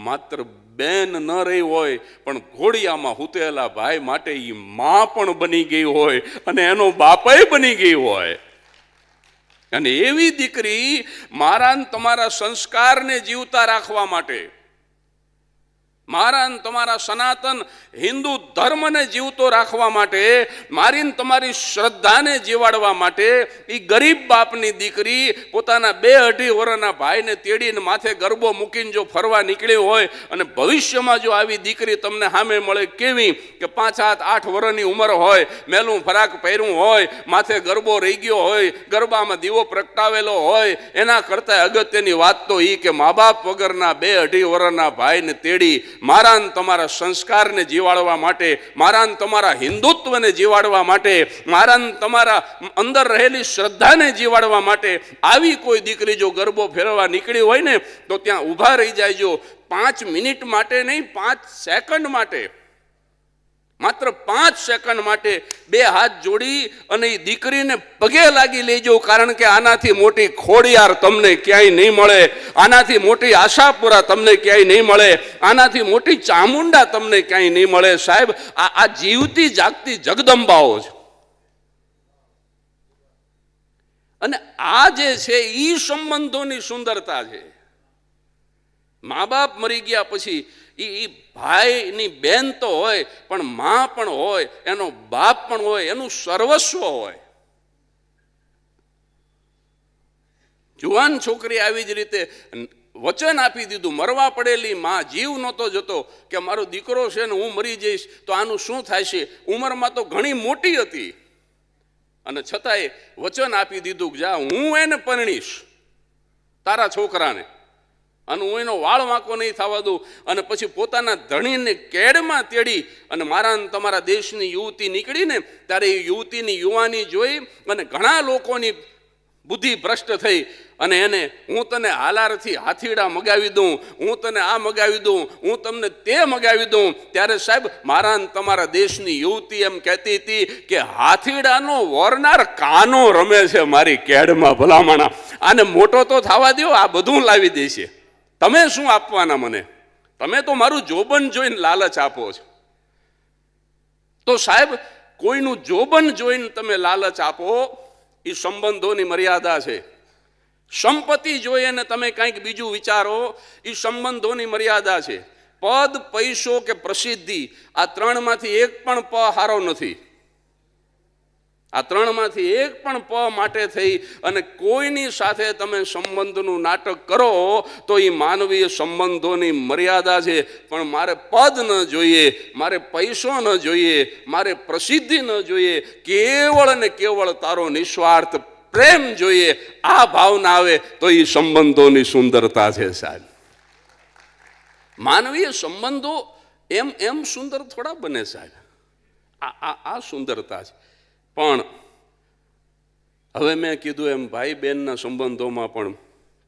માત્ર બેન ન રહી હોય પણ ઘોડિયામાં હુતેલા ભાઈ માટે એ મા પણ બની ગઈ હોય અને એનો બાપય બની ગઈ હોય. અને એવી દીકરી મારા ને તમારા સંસ્કારને જીવતા રાખવા માટે, મારા ને તમારા સનાતન હિન્દુ ધર્મને જીવતો રાખવા માટે, મારી ને તમારી શ્રદ્ધાને જીવાડવા માટે એ ગરીબ બાપની દીકરી પોતાના 2-2.5 વર્ષના ભાઈને તેડીને માથે ગરબો મૂકીને જો ફરવા નીકળી હોય, અને ભવિષ્યમાં જો આવી દીકરી તમને સામે મળે કેવી કે 5-7-8 વર્ષની ઉંમર હોય, મેલું ફરાક પહેર્યું હોય, માથે ગરબો રહી ગયો હોય, ગરબામાં દીવો પ્રગટાવેલો હોય, એના કરતાં અગત્યની વાત તો એ કે મા બાપ વગરના 2-2.5 વર્ષના ભાઈને તેડી મારા ને તમારા સંસ્કારને જીવાડવા માટે, મારા ને તમારા હિન્દુત્વને જીવાડવા માટે, મારા ને તમારા અંદર રહેલી શ્રદ્ધાને જીવાડવા માટે આવી કોઈ દીકરી જો ગરબો ફેરવા નીકળી હોય ને, તો ત્યાં ઊભા રહી જાય. જો 5 મિનિટ માટે નહીં, 5 સેકન્ડ માટે, માત્ર 5 સેકન્ડ માટે 2 હાથ જોડી અને એ દીકરીને પગે લાગી લેજો. કારણ કે આનાથી મોટી ખોડિયાર તમને ક્યાંય નહીં મળે, આનાથી મોટી આશાપુરા તમને ક્યાંય નહીં મળે, આનાથી મોટી ચામુંડા તમને ક્યાંય નહીં મળે. સાહેબ, આ જીવતી જાગતી જગદંબાઓ છે. અને આ જે છે એ સંબંધોની સુંદરતા છે. મા બાપ મરી ગયા પછી એ ભાઈની બેન તો હોય, પણ મા પણ હોય, એનો બાપ પણ હોય, એનું સર્વસ્વ હોય. જુવાન છોકરી આવી જ રીતે વચન આપી દીધું, મરવા પડેલી માં, જીવ નહોતો જતો કે મારો દીકરો છે ને હું મરી જઈશ તો આનું શું થાય છે. ઉંમરમાં તો ઘણી મોટી હતી, અને છતાંય વચન આપી દીધું કે જા, હું એને પરણીશ તારા છોકરાને, અને હું એનો વાળ વાંકો નહીં થવા દઉં. અને પછી પોતાના ધણીને કેડમાં તેડી અને મારા તમારા દેશની યુવતી નીકળીને, ત્યારે એ યુવતીની યુવાની જોઈ અને ઘણા લોકોની બુદ્ધિ ભ્રષ્ટ થઈ અને એને હું તને હાલારથી હાથીડા મગાવી દઉં, હું તને આ મગાવી દઉં, હું તમને તે મગાવી દઉં. ત્યારે સાહેબ, મારા તમારા દેશની યુવતી એમ કહેતી હતી કે હાથીડાનો વરનાર કાનો રમે છે મારી કેડમાં, ભલામણા આને મોટો તો થવા દો, આ બધું લાવી દેશે, તમે શું આપવાના મને? તમે તો મારું જોબન જોઈને લાલચ આપો છો. તો સાહેબ, કોઈનું જોબન જોઈને તમે લાલચ આપો, એ સંબંધોની મર્યાદા છે. સંપત્તિ જોઈને તમે કંઈક બીજું વિચારો, એ સંબંધોની મર્યાદા છે. પદ, પૈસો કે પ્રસિદ્ધિ, આ 3માંથી એક પણ પ હારો નથી. આ 3માંથી એક પણ પ માટે થઈ અને કોઈની સાથે તમે સંબંધનું નાટક કરો તો એ માનવીય સંબંધોની મર્યાદા છે. પણ મારે પદ ન જોઈએ, મારે પૈસો ન જોઈએ, મારે પ્રસિદ્ધિ ન જોઈએ, કેવળ ને કેવળ તારો નિસ્વાર્થ પ્રેમ જોઈએ. આ ભાવના આવે તો એ સંબંધોની સુંદરતા છે. સાહેબ, માનવીય સંબંધો એમ સુંદર થોડા બને સાહેબ. આ સુંદરતા છે. પણ હવે મેં કીધું એમ ભાઈ બહેનના સંબંધોમાં પણ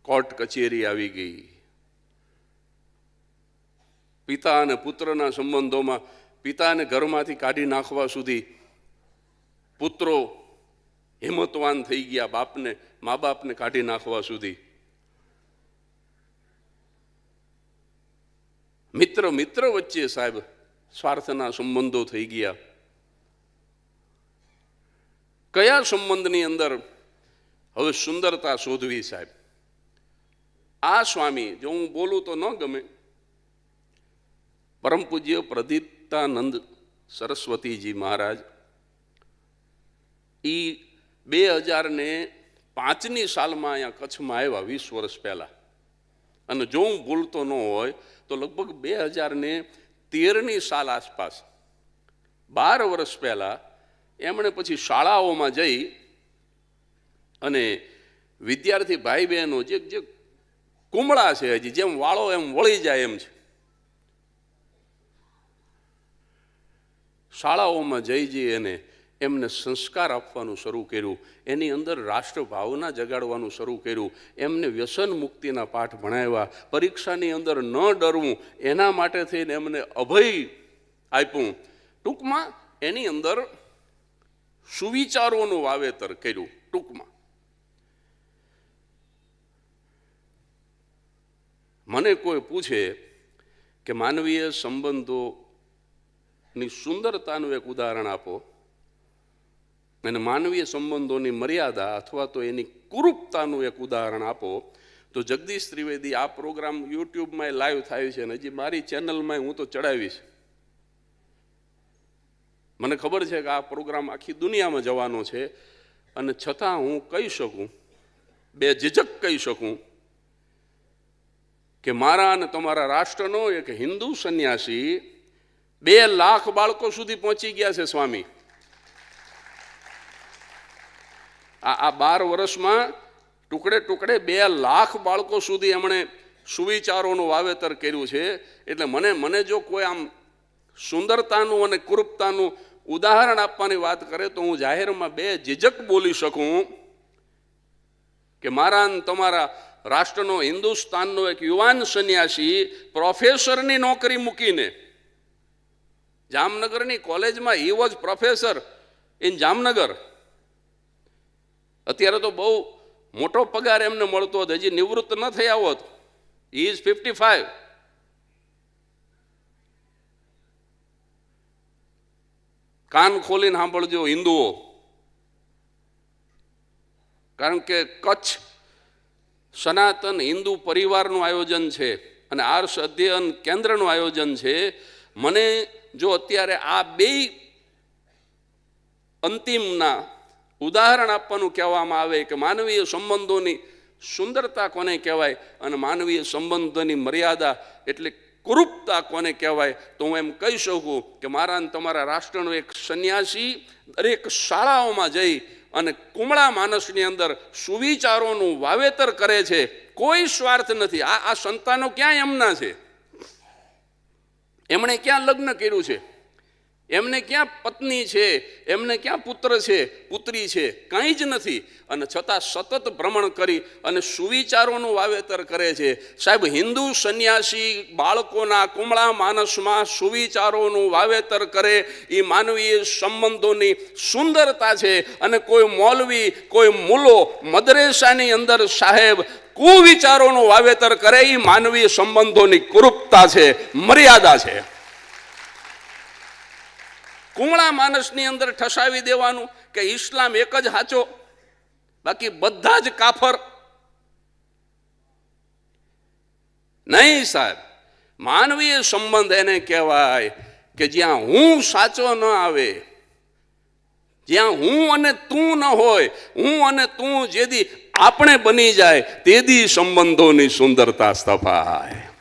કોર્ટ કચેરી આવી ગઈ. પિતા અને પુત્રના સંબંધોમાં પિતાને ઘરમાંથી કાઢી નાખવા સુધી પુત્રો હિંમતવાન થઈ ગયા, મા બાપને કાઢી નાખવા સુધી. મિત્ર વચ્ચે સાહેબ સ્વાર્થના સંબંધો થઈ ગયા. કયા સંબંધની અંદર હવે સુંદરતા શોધવી સાહેબ? આ સ્વામી, જો હું બોલું તો ન ગમે, પરમ પૂજ્ય પ્રદીપ્તાનંદ સરસ્વતીજી મહારાજ, એ 2005ની સાલમાં અહીંયા કચ્છમાં આવ્યા, 20 વર્ષ પહેલા. અને જો હું ભૂલતો ન હોય તો લગભગ 2013ની સાલ આસપાસ, 12 વર્ષ પહેલા એમણે પછી શાળાઓમાં જઈ અને વિદ્યાર્થી ભાઈ બહેનો જે કુમળા છે, હજી જેમ વાળો એમ વળી જાય એમ છે, શાળાઓમાં જઈ અને એમને સંસ્કાર આપવાનું શરૂ કર્યું, એની અંદર રાષ્ટ્રભાવના જગાડવાનું શરૂ કર્યું, એમને વ્યસન મુક્તિના પાઠ ભણાવ્યા, પરીક્ષાની અંદર ન ડરવું એના માટે થઈને એમને અભય આપ્યું. ટૂંકમાં એની અંદર સુવિચારોનું વાવેતર કર્યું. ટૂંકમાં મને કોઈ પૂછે કે માનવીય સંબંધોની સુંદરતાનું એક ઉદાહરણ આપો અને માનવીય સંબંધોની મર્યાદા અથવા તો એની કુરૂપતાનું એક ઉદાહરણ આપો તો જગદીશ ત્રિવેદી આ પ્રોગ્રામ યુટ્યુબમાં લાઈવ થાય છે અને હજી મારી ચેનલમાં હું તો ચડાવીશ. મને ખબર છે કે આ પ્રોગ્રામ આખી દુનિયામાં જવાનો છે અને છતાં હું કહી શકું, બેઝિઝક કહી શકું કે મારા અને તમારા રાષ્ટ્રનો એક હિન્દુ સંન્યાસી 2 લાખ બાળકો સુધી પહોંચી ગયા છે સ્વામી. આ 12 વર્ષમાં ટુકડે ટુકડે 2 લાખ બાળકો સુધી એમણે સુવિચારોનું વાવેતર કર્યું છે. એટલે મને જો કોઈ આમ સુંદરતાનું અને કુરૂપતાનું ઉદાહરણ આપવાની વાત કરે તો હું જાહેરમાં બેઝિઝક બોલી શકું કે મારા અને તમારા રાષ્ટ્રનો હિન્દુસ્તાનનો એક યુવાન સંન્યાસી પ્રોફેસરની નોકરી મૂકીને જામનગરની કોલેજમાં he was professor in Jamnagar. અત્યારે તો બહુ મોટો પગાર એમને મળતો હતો, હજી નિવૃત્ત ન થયા હોત. He is 55. કાન ખોલીને સાંભળજો હિન્દુઓ, કારણ કે કચ્છ સનાતન હિન્દુ પરિવારનું આયોજન છે અને આર્ષ અધ્યયન કેન્દ્રનું આયોજન છે. મને જો અત્યારે આ 2 અંતિમના ઉદાહરણ આપવાનું કહેવામાં આવે કે માનવીય સંબંધોની સુંદરતા કોને કહેવાય અને માનવીય સંબંધોની મર્યાદા એટલે કુરૂપતા કોને કહેવાય, તો હું એમ કહી શકું કે મારા અને તમારા રાષ્ટ્રનો એક સંન્યાસી દરેક શાળાઓમાં જઈ અને કુમળા માનસની અંદર સુવિચારોનું વાવેતર કરે છે. કોઈ સ્વાર્થ નથી. આ સંતાનો ક્યાં એમના છે? એમણે ક્યાં લગ્ન કર્યું છે? એમને ક્યાં પત્ની છે? એમને ક્યાં પુત્ર છે, પુત્રી છે? કંઈ જ નથી. અને છતાં સતત ભ્રમણ કરી અને સુવિચારોનું વાવેતર કરે છે. સાહેબ, હિન્દુ સંન્યાસી બાળકોના કુમળા માનસમાં સુવિચારોનું વાવેતર કરે એ માનવીય સંબંધોની સુંદરતા છે. અને કોઈ મૌલવી, કોઈ મુલો મદરેસાની અંદર સાહેબ કુવિચારોનું વાવેતર કરે એ માનવીય સંબંધોની કુરૂપતા છે, મર્યાદા છે. કુમળા માનસની અંદર ઠસાવી દેવાનું કે ઇસ્લામ એક જ સાચો, બાકી બધા જ કાફર. નહીં સાહેબ, માનવીય સંબંધ એને કહેવાય કે જ્યાં હું સાચો ન આવે, જ્યાં હું અને તું ન હોય, હું અને તું જેદી આપણે બની જાય તેદી સંબંધોની સુંદરતા સ્થપાય.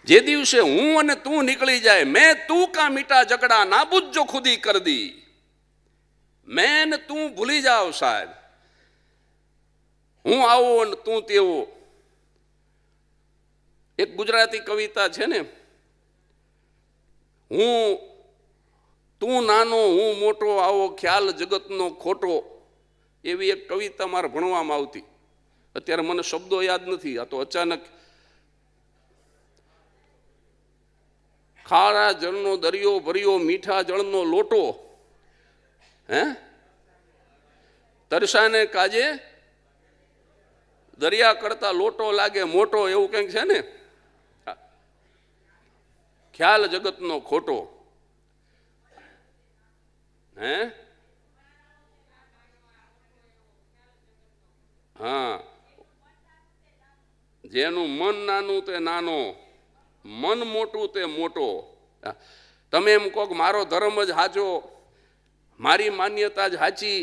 જે દિવસે હું અને તું નીકળી જાય, મેં તું કા મીઠા ઝગડા નાબૂદ જો ખુદી કર દી, મેં ને તું ભૂલી જાઓ સાહેબ. હું આવો અને તું તેવો. એક ગુજરાતી કવિતા છે ને, તું નાનો હું મોટો આવો ખ્યાલ જગતનો ખોટો, એવી એક કવિતા મારે ભણવામાં આવતી. અત્યારે મને શબ્દો યાદ નથી. આ તો અચાનક ખારા જળનો દરિયો ભર્યો મીઠા જળનો લોટો, તરસાને કાજે દરિયા કરતા લોટો લાગે મોટો, એવું કંઈક છે ને. ખ્યાલ જગતનો ખોટો. હા, જેનું મન નાનું તે નાનો, મન મોટું તે મોટો. તમે એમ કહો કે મારો ધર્મ જ સાચો, મારી માન્યતા જ સાચી,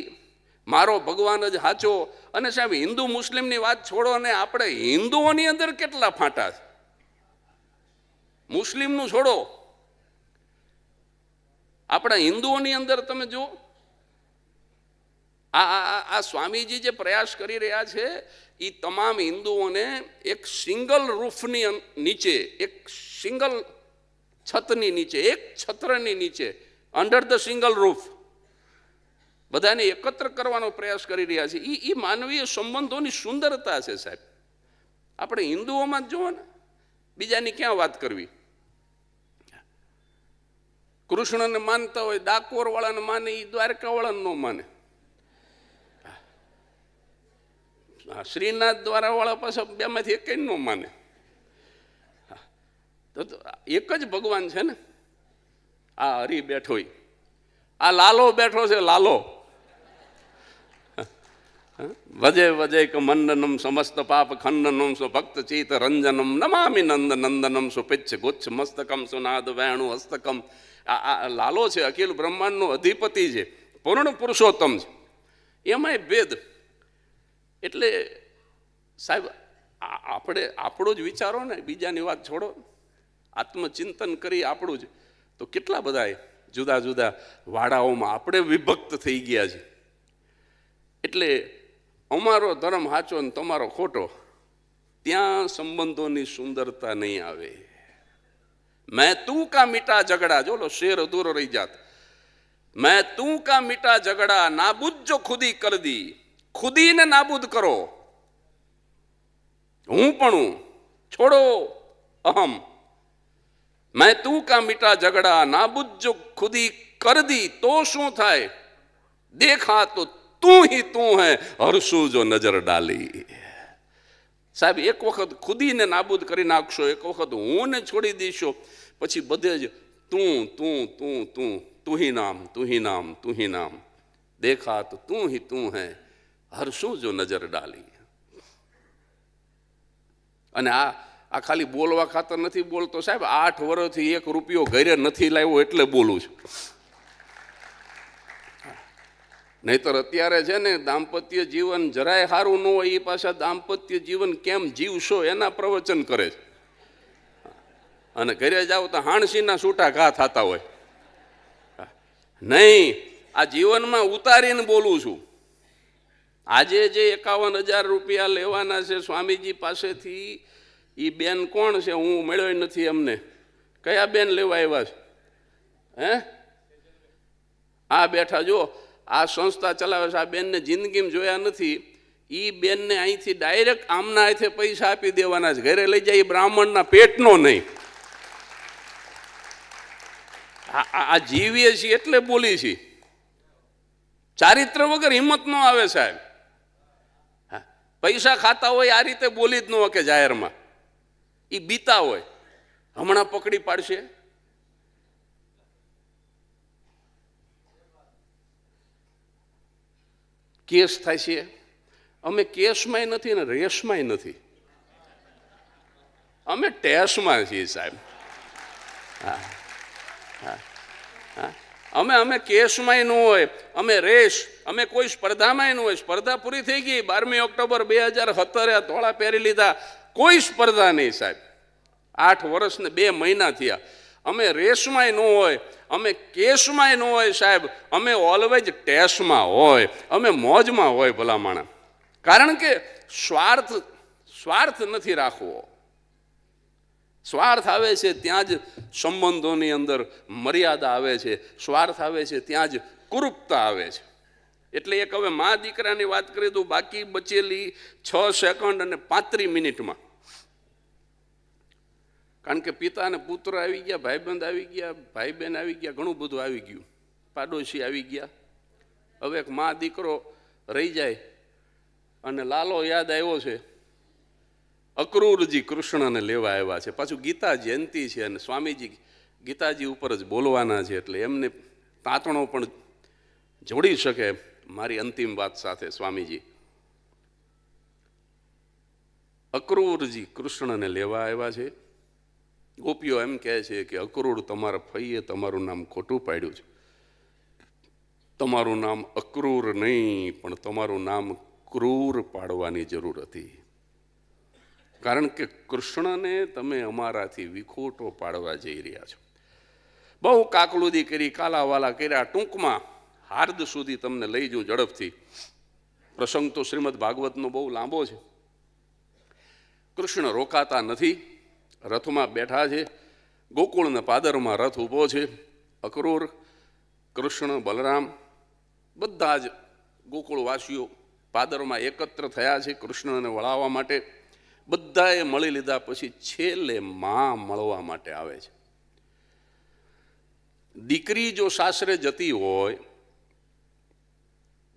મારો ભગવાન જ સાચો. અને સાહેબ, હિન્દુ મુસ્લિમની વાત છોડો ને, આપણે હિન્દુઓની અંદર કેટલા ફાંટા છે. મુસ્લિમનું છોડો, આપણા હિન્દુઓની અંદર તમે જુઓ. આ સ્વામીજી જે પ્રયાસ કરી રહ્યા છે એ તમામ હિન્દુઓને એક સિંગલ રૂફની નીચે, એક સિંગલ છતની નીચે, એક છત્રની નીચે, અંડર ધ સિંગલ રૂફ બધાને એકત્ર કરવાનો પ્રયાસ કરી રહ્યા છે. એ માનવીય સંબંધોની સુંદરતા છે સાહેબ. આપણે હિન્દુઓમાં જ જુઓ ને, બીજાની ક્યાં વાત કરવી. કૃષ્ણને માનતા હોય, ડાકોર વાળાને માને, એ દ્વારકા વાળાને ન માને. શ્રીનાથ દ્વારા વાળા પાછા બેમાંથી એક ન માને. તો એક જ ભગવાન છે ને. આ હરી બેઠો, આ લાલો બેઠો છે, લાલો. વજે વજે ક મંડનમ સમસ્ત પાપ ખંડનમ સ્વભક્ત ચિત રંજનમ નમામિ નંદ નંદનમ સુપિચ્છ ગુચ્છ મસ્તકમ સુનાદ વેણુ હસ્તકમ. આ લાલો છે, અખિલ બ્રહ્માંડનો અધિપતિ છે, પૂર્ણ પુરુષોત્તમ છે, એમાંય ભેદ. એટલે સાહેબ આપણો જ વિચારો ને, બીજાની વાત છોડો, આત્મચિંતન કરી આપણું જ. તો કેટલા બધા જુદા જુદા વાડાઓમાં આપણે વિભક્ત થઈ ગયા છે. એટલે અમારો ધર્મ સાચો ને તમારો ખોટો, ત્યાં સંબંધોની સુંદરતા નહીં આવે. મેં તું કા મીઠા ઝઘડા, જોલો શેર અધૂરો રહી જાત. મેં તું કા મીઠા ઝઘડા નાબૂદ જો ખુદી કર દી, ખુદીને નાબૂદ કરો. હું પણ છોડો અહમ. મેં તું કા મીઠા ઝઘડા નાબૂદ જો ખુદી કર દી, તો શું થાય? દેખા તો તું હી તું હૈ, હરસું જો નજર ડાલી. સાહેબ, એક વખત ખુદીને નાબૂદ કરી નાખશો, એક વખત હું ને છોડી દઈશો, પછી બધે જ તું તું તું તું, તું હી નામ, તું હી નામ, તું હી નામ. દેખા તો તું હી તું હૈ, હરસું જો નજર ડાલી. અને આ ખાલી બોલવા ખાતર નથી બોલતો સાહેબ. 8 વર્ષથી 1 રૂપિયો ઘરે નથી લાવ્યો એટલે બોલું છું. નહીતર અત્યારે છે ને, દાંપત્ય જીવન જરાય સારું ન હોય, એ પાછા દાંપત્ય જીવન કેમ જીવશો એના પ્રવચન કરે છે. અને ઘરે જાઓ તો હાણસીના છૂટા ઘા થતા હોય. નહીં, આ જીવનમાં ઉતારીને બોલું છું. આજે જે 51,000 રૂપિયા લેવાના છે સ્વામીજી પાસેથી, એ બેન કોણ છે? હું મળ્યો નથી અમને. કયા બેન લેવા આવ્યા છે? હે, આ બેઠા જો, આ સંસ્થા ચલાવે છે. આ બેનને જિંદગીમાં જોયા નથી. એ બેનને અહીંથી ડાયરેક્ટ આમના હાથે પૈસા આપી દેવાના છે, ઘરે લઈ જાય. બ્રાહ્મણના પેટનો નહીં. આ જીવીએ છીએ એટલે બોલી છીએ. ચારિત્ર વગર હિંમત ન આવે સાહેબ. પૈસા ખાતા હોય આ રીતે બોલી જ ન શકે જાહેરમાં. એ બીતા હોય, હમણાં પકડી પાડશે. કેસ થાય છે. અમે કેસમાંય નથી ને રેસમાંય નથી, અમે ટેસમાં છીએ સાહેબ. હા હા હા, અમે કેસમાંય ન હોય, અમે રેસ, અમે કોઈ સ્પર્ધામાંય ન હોય. સ્પર્ધા પૂરી થઈ ગઈ. 12મી ઓક્ટોબર 2017 ધોળા પહેરી લીધા. કોઈ સ્પર્ધા નહીં સાહેબ. 8 વર્ષ ને 2 મહિના થયા. અમે રેસમાંય ન હોય, અમે કેસમાંય ન હોય સાહેબ. અમે ઓલવેજ ટેસમાં હોય, અમે મોજમાં હોય ભલા માણા. કારણ કે સ્વાર્થ નથી રાખવો. સ્વાર્થ આવે છે ત્યાં જ સંબંધોની અંદર મર્યાદા આવે છે. સ્વાર્થ આવે છે ત્યાં જ કુરૂપતા આવે છે. એટલે એક હવે મા દીકરાની વાત કરી દઉં, બાકી બચેલી 6 સેકન્ડ અને 35 મિનિટમાં. કારણ કે પિતા અને પુત્ર આવી ગયા, ભાઈબંધ આવી ગયા, ભાઈ બહેન આવી ગયા, ઘણું બધું આવી ગયું, પાડોશી આવી ગયા. હવે એક મા દીકરો રહી જાય. અને લાલો યાદ આવ્યો છે. અક્રૂરજી કૃષ્ણને લેવા આવ્યા છે. પાછું ગીતા જયંતિ છે અને સ્વામીજી ગીતાજી ઉપર જ બોલવાના છે, એટલે એમને તાંતણો પણ જોડી શકે મારી અંતિમ વાત સાથે. સ્વામીજી અક્રૂરજી કૃષ્ણને લેવા આવ્યા છે. ગોપીઓ એમ કહે છે કે અક્રૂર, તમારા ફઈએ તમારું નામ ખોટું પાડ્યું છે. તમારું નામ અક્રૂર નહીં, પણ તમારું નામ ક્રૂર પાડવાની જરૂર હતી. કારણ કે કૃષ્ણને તમે અમારાથી વિખોટો પાડવા જઈ રહ્યા છો. બહુ કાકલુદી કરી, કાલાવાલા કર્યા. ટૂંકમાં હાર્દ સુધી તમને લઈ જઉં ઝડપથી. પ્રસંગ તો શ્રીમદ ભાગવતનો બહુ લાંબો છે. કૃષ્ણ રોકાતા નથી, રથમાં બેઠા છે. ગોકુળના પાદરમાં રથ ઊભો છે. અક્રૂર, કૃષ્ણ, બલરામ બધા જ ગોકુળવાસીઓ પાદરમાં એકત્ર થયા છે કૃષ્ણને વળાવવા માટે. બધાએ મળી લીધા પછી છેલ્લે માં મળવા માટે આવે છે. દીકરી જો સાસરે જતી હોય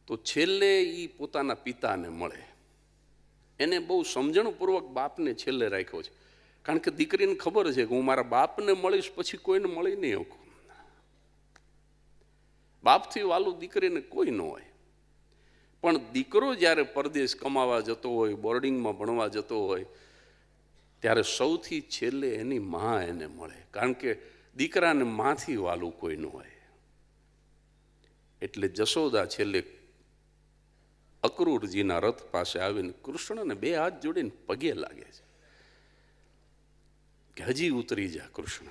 તો છેલ્લે એ પોતાના પિતાને મળે. એને બહુ સમજણપૂર્વક બાપને છેલ્લે રાખ્યો છે. કારણ કે દીકરીને ખબર છે કે હું મારા બાપને મળીશ પછી કોઈને મળી નહીં શકું. બાપથી વાલું દીકરીને કોઈ ન હોય. પણ દીકરો જ્યારે પરદેશ કમાવા જતો હોય, બોર્ડિંગમાં ભણવા જતો હોય, ત્યારે સૌથી છેલ્લે એની મા એને મળે, કારણ કે દીકરાને માંથી વાલું કોઈ ન હોય. એટલે જશોદા છેલ્લે અક્રૂરજીના રથ પાસે આવીને કૃષ્ણને બે હાથ જોડીને પગે લાગે છે કે હજી ઉતરી જા કૃષ્ણ,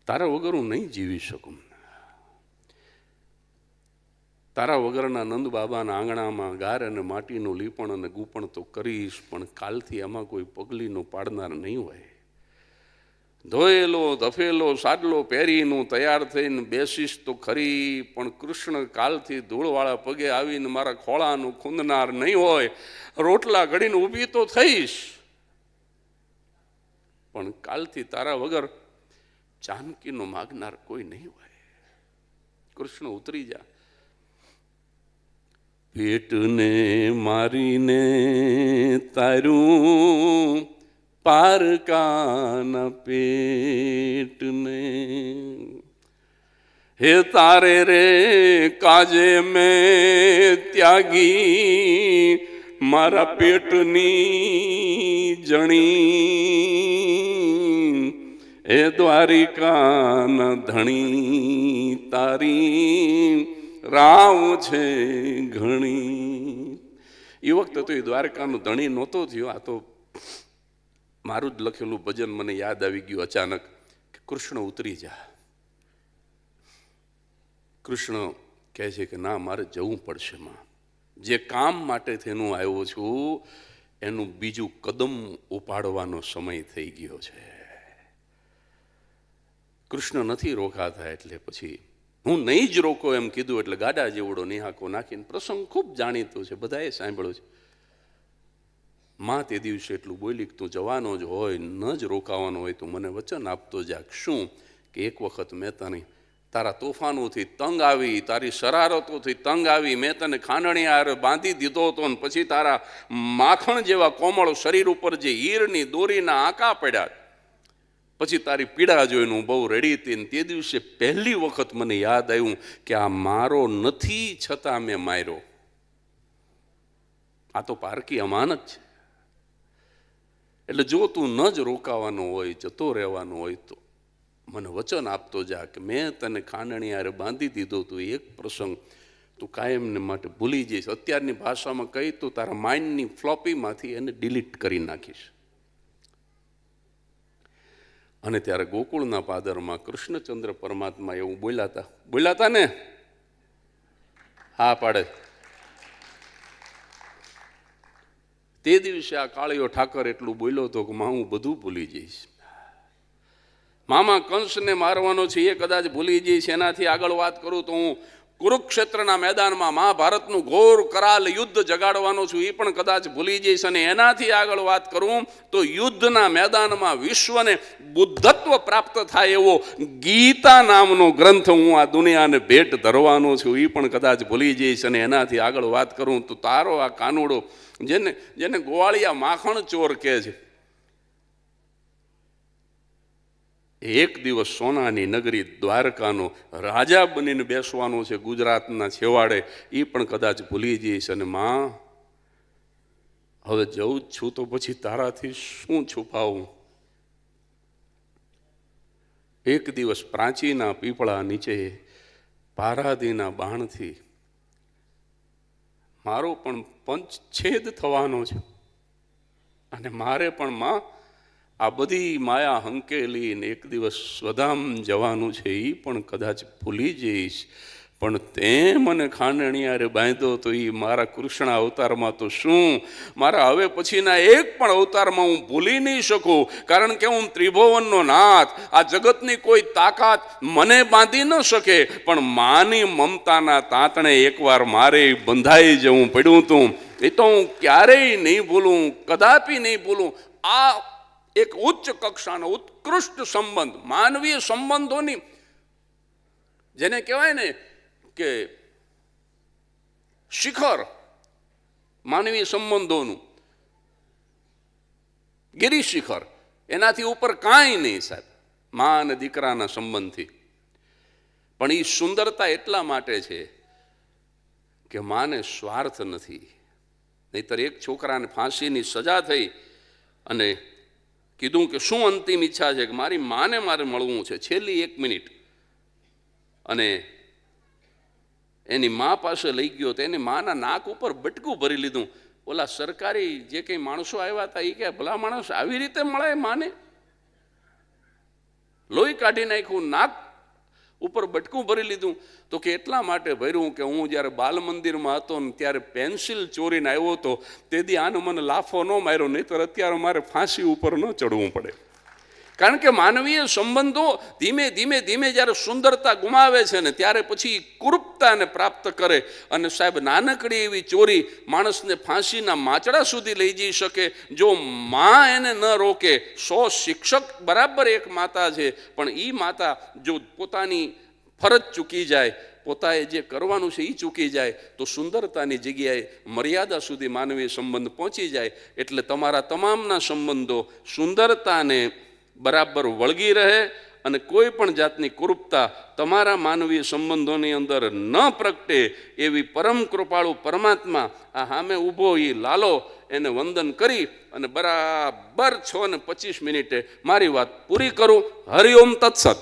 તારા વગર હું નહીં જીવી શકું. તારા વગરના નંદ બાબાના આંગણામાં ગાર અને માટીનું લીપણ અને ગૂપણ તો કરીશ, પણ કાલથી આમાં કોઈ પગલીનું પાડનાર નહીં હોય. ધોયેલો ધફેલો સાડલો પહેરીનું તૈયાર થઈને બેસીશ તો ખરી, પણ કૃષ્ણ કાલથી ધૂળવાળા પગે આવીને મારા ખોળાનું ખૂંદનાર નહીં હોય. રોટલા ઘડીને ઊભી તો થઈશ, પણ કાલથી તારા વગર જાનકીનો માગનાર કોઈ નહીં હોય. કૃષ્ણ ઉતરી જા. પેટને મારીને તારું પારકાના પેટને, હે તારે રે કાજે મેં ત્યાગી મારા પેટની જણી, હે દ્વારિકાના ધણી તારી રાવ છે ઘણી. એ વખતે તો એ દ્વારકાનો ધણી નહોતો થયો. આ તો મારું જ લખેલું ભજન મને યાદ આવી ગયું અચાનક કે કૃષ્ણ ઉતરી જા. કૃષ્ણ કહે છે કે ના, મારે જવું પડશે માં. જે કામ માટે તેનું આવ્યો છું એનું બીજું કદમ ઉપાડવાનો સમય થઈ ગયો છે. કૃષ્ણ નથી રોકાતા, એટલે પછી હું નહીં જ રોકો એમ કીધું એટલે ગાડા જેવડો નિહાકો નાખીને, પ્રસંગ ખૂબ જાણીતો છે, બધાએ સાંભળ્યો છે. માં તે દિવસે એટલું બોલી કે તું જવાનો જ હોય, ન જ રોકાવાનો હોય તો મને વચન આપતો જા. શું કે એક વખત મેં તને તારા તોફાનોથી તંગ આવી, તારી શરારતોથી તંગ આવી, મેં તને ખાંડણી હારે બાંધી દીધો હતો, ને પછી તારા માખણ જેવા કોમળ શરીર ઉપર જે હીરની દોરીના આંકા પડ્યા, પછી તારી પીડા જોઈને હું બહુ રડી હતી. ને તે દિવસે પહેલી વખત મને યાદ આવ્યું કે આ મારો નથી છતાં મેં માર્યો. આ તો પારકી અમાનત છે. એટલે જો તું ન જ રોકાવાનો હોય, જતો રહેવાનો હોય તો મને વચન આપતો જા કે મેં તને ખાંડણી હારે બાંધી દીધો તો એક પ્રસંગ તું કાયમને માટે ભૂલી જઈશ. અત્યારની ભાષામાં કહી તો તારા માઇન્ડની ફ્લોપીમાંથી એને ડિલીટ કરી નાખીશ. અને ત્યારે ગોકુળના પાદરમાં કૃષ્ણચંદ્ર પરમાત્મા એવું બોલ્યા હતા ને? હા પાડે. તે દિવસે આ કાળિયો ઠાકર એટલું બોલ્યો હતો કે માં હું બધું ભૂલી જઈશ. મામા કંસને મારવાનો છે એ કદાચ ભૂલી જઈશ. એનાથી આગળ વાત કરું તો હું કુરુક્ષેત્રના મેદાનમાં મહાભારતનું ઘોર કરાલ યુદ્ધ જગાડવાનો છું એ પણ કદાચ ભૂલી જઈશ. અને એનાથી આગળ વાત કરું તો યુદ્ધના મેદાનમાં વિશ્વને બુદ્ધત્વ પ્રાપ્ત થાય એવો ગીતા નામનો ગ્રંથ હું આ દુનિયાને ભેટ ધરવાનો છું એ પણ કદાચ ભૂલી જઈશ. અને એનાથી આગળ વાત કરું તો તારો આ કાનુડો જેને ગોવાળિયા માખણ ચોર કહે છે, એક દિવસ સોનાની નગરી દ્વારકાનો રાજા બનીને બેસવાનો છે ગુજરાતના છેવાડે, એ પણ કદાચ ભૂલી જઈશ. અને માં હવે જવું જ છું તો પછી તારાથી શું છુપાવું. એક દિવસ પ્રાચીના પીપળા નીચે પારાદીના બાણથી મારો પણ પંચછેદ થવાનો છે. અને મારે પણ માં આ બધી માયા હંકેલીને એક દિવસ સ્વધામ જવાનું છે એ પણ કદાચ ભૂલી જઈશ. પણ તે મને ખાંડણીયારે બાંધ્યો તો એ મારા કૃષ્ણ અવતારમાં તો શું, મારા હવે પછીના એક પણ અવતારમાં હું ભૂલી નહીં શકું. કારણ કે હું ત્રિભુવનનો નાથ, આ જગતની કોઈ તાકાત મને બાંધી ન શકે. પણ માની મમતાના તાતણે એકવાર મારે બંધાઈ જવું પડ્યું હતું. એ તો હું ક્યારેય નહીં ભૂલું, કદાપી નહીં ભૂલું. આ એક ઉચ્ચ કક્ષાનો ઉત્કૃષ્ટ સંબંધ, માનવીય સંબંધોની જેને કહેવાય ને કે શિખર, માનવીય સંબંધોનું ગિરી શિખર, એનાથી ઉપર કાંઈ નહીં સાહેબ, મા અને દીકરાના સંબંધથી. પણ એ સુંદરતા એટલા માટે છે કે માને સ્વાર્થ નથી. નહીતર એક છોકરાને ફાંસીની સજા થઈ અને કીધું કે શું અંતિમ ઈચ્છા છે, કે મારી માને મારે મળવું છે, છેલ્લી 1 મિનિટ. અને એની મા પાસે લઈ ગયો તો એની માના નાક ઉપર બટકું ભરી લીધું. ઓલા સરકારી જે કંઈ માણસો આવ્યા હતા એ કે ભલા માણસ આવી રીતે મળે માને? લોહી કાઢી નાખ્યું, નાક ઉપર બટકું ભરી લીધું. તો કે એટલા માટે ભર્યું કે હું જ્યારે બાલ મંદિરમાં હતો ને ત્યારે પેન્સિલ ચોરીને આવ્યો હતો, તેથી આને મને લાફો ન માર્યો, નહીંતર અત્યારે મારે ફાંસી ઉપર ન ચડવું પડે. કારણ કે માનવીય સંબંધો ધીમે ધીમે ધીમે જ્યારે સુંદરતા ગુમાવે છે ને ત્યારે પછી કુરૂપતાને પ્રાપ્ત કરે. અને સાહેબ, નાનકડી એવી ચોરી માણસને ફાંસીના માચડા સુધી લઈ જઈ શકે. જો માં એને ન રોકે, 100 શિક્ષક બરાબર એક માતા છે, પણ એ માતા જો પોતાની ફરજ ચૂકી જાય, પોતાએ જે કરવાનું છે એ ચૂકી જાય, તો સુંદરતાની જગ્યાએ મર્યાદા સુધી માનવીય સંબંધ પહોંચી જાય. એટલે તમારા તમામના સંબંધો સુંદરતાને બરાબર વળગી રહે અને કોઈ પણ જાતની કુરૂપતા તમારા માનવીય સંબંધોની અંદર ન પ્રગટે એવી પરમ કૃપાળુ પરમાત્મા આ સામે ઊભો એ લાલો એને વંદન કરી અને બરાબર 6:25 મારી વાત પૂરી કરું. હરિઓમ તત્સત.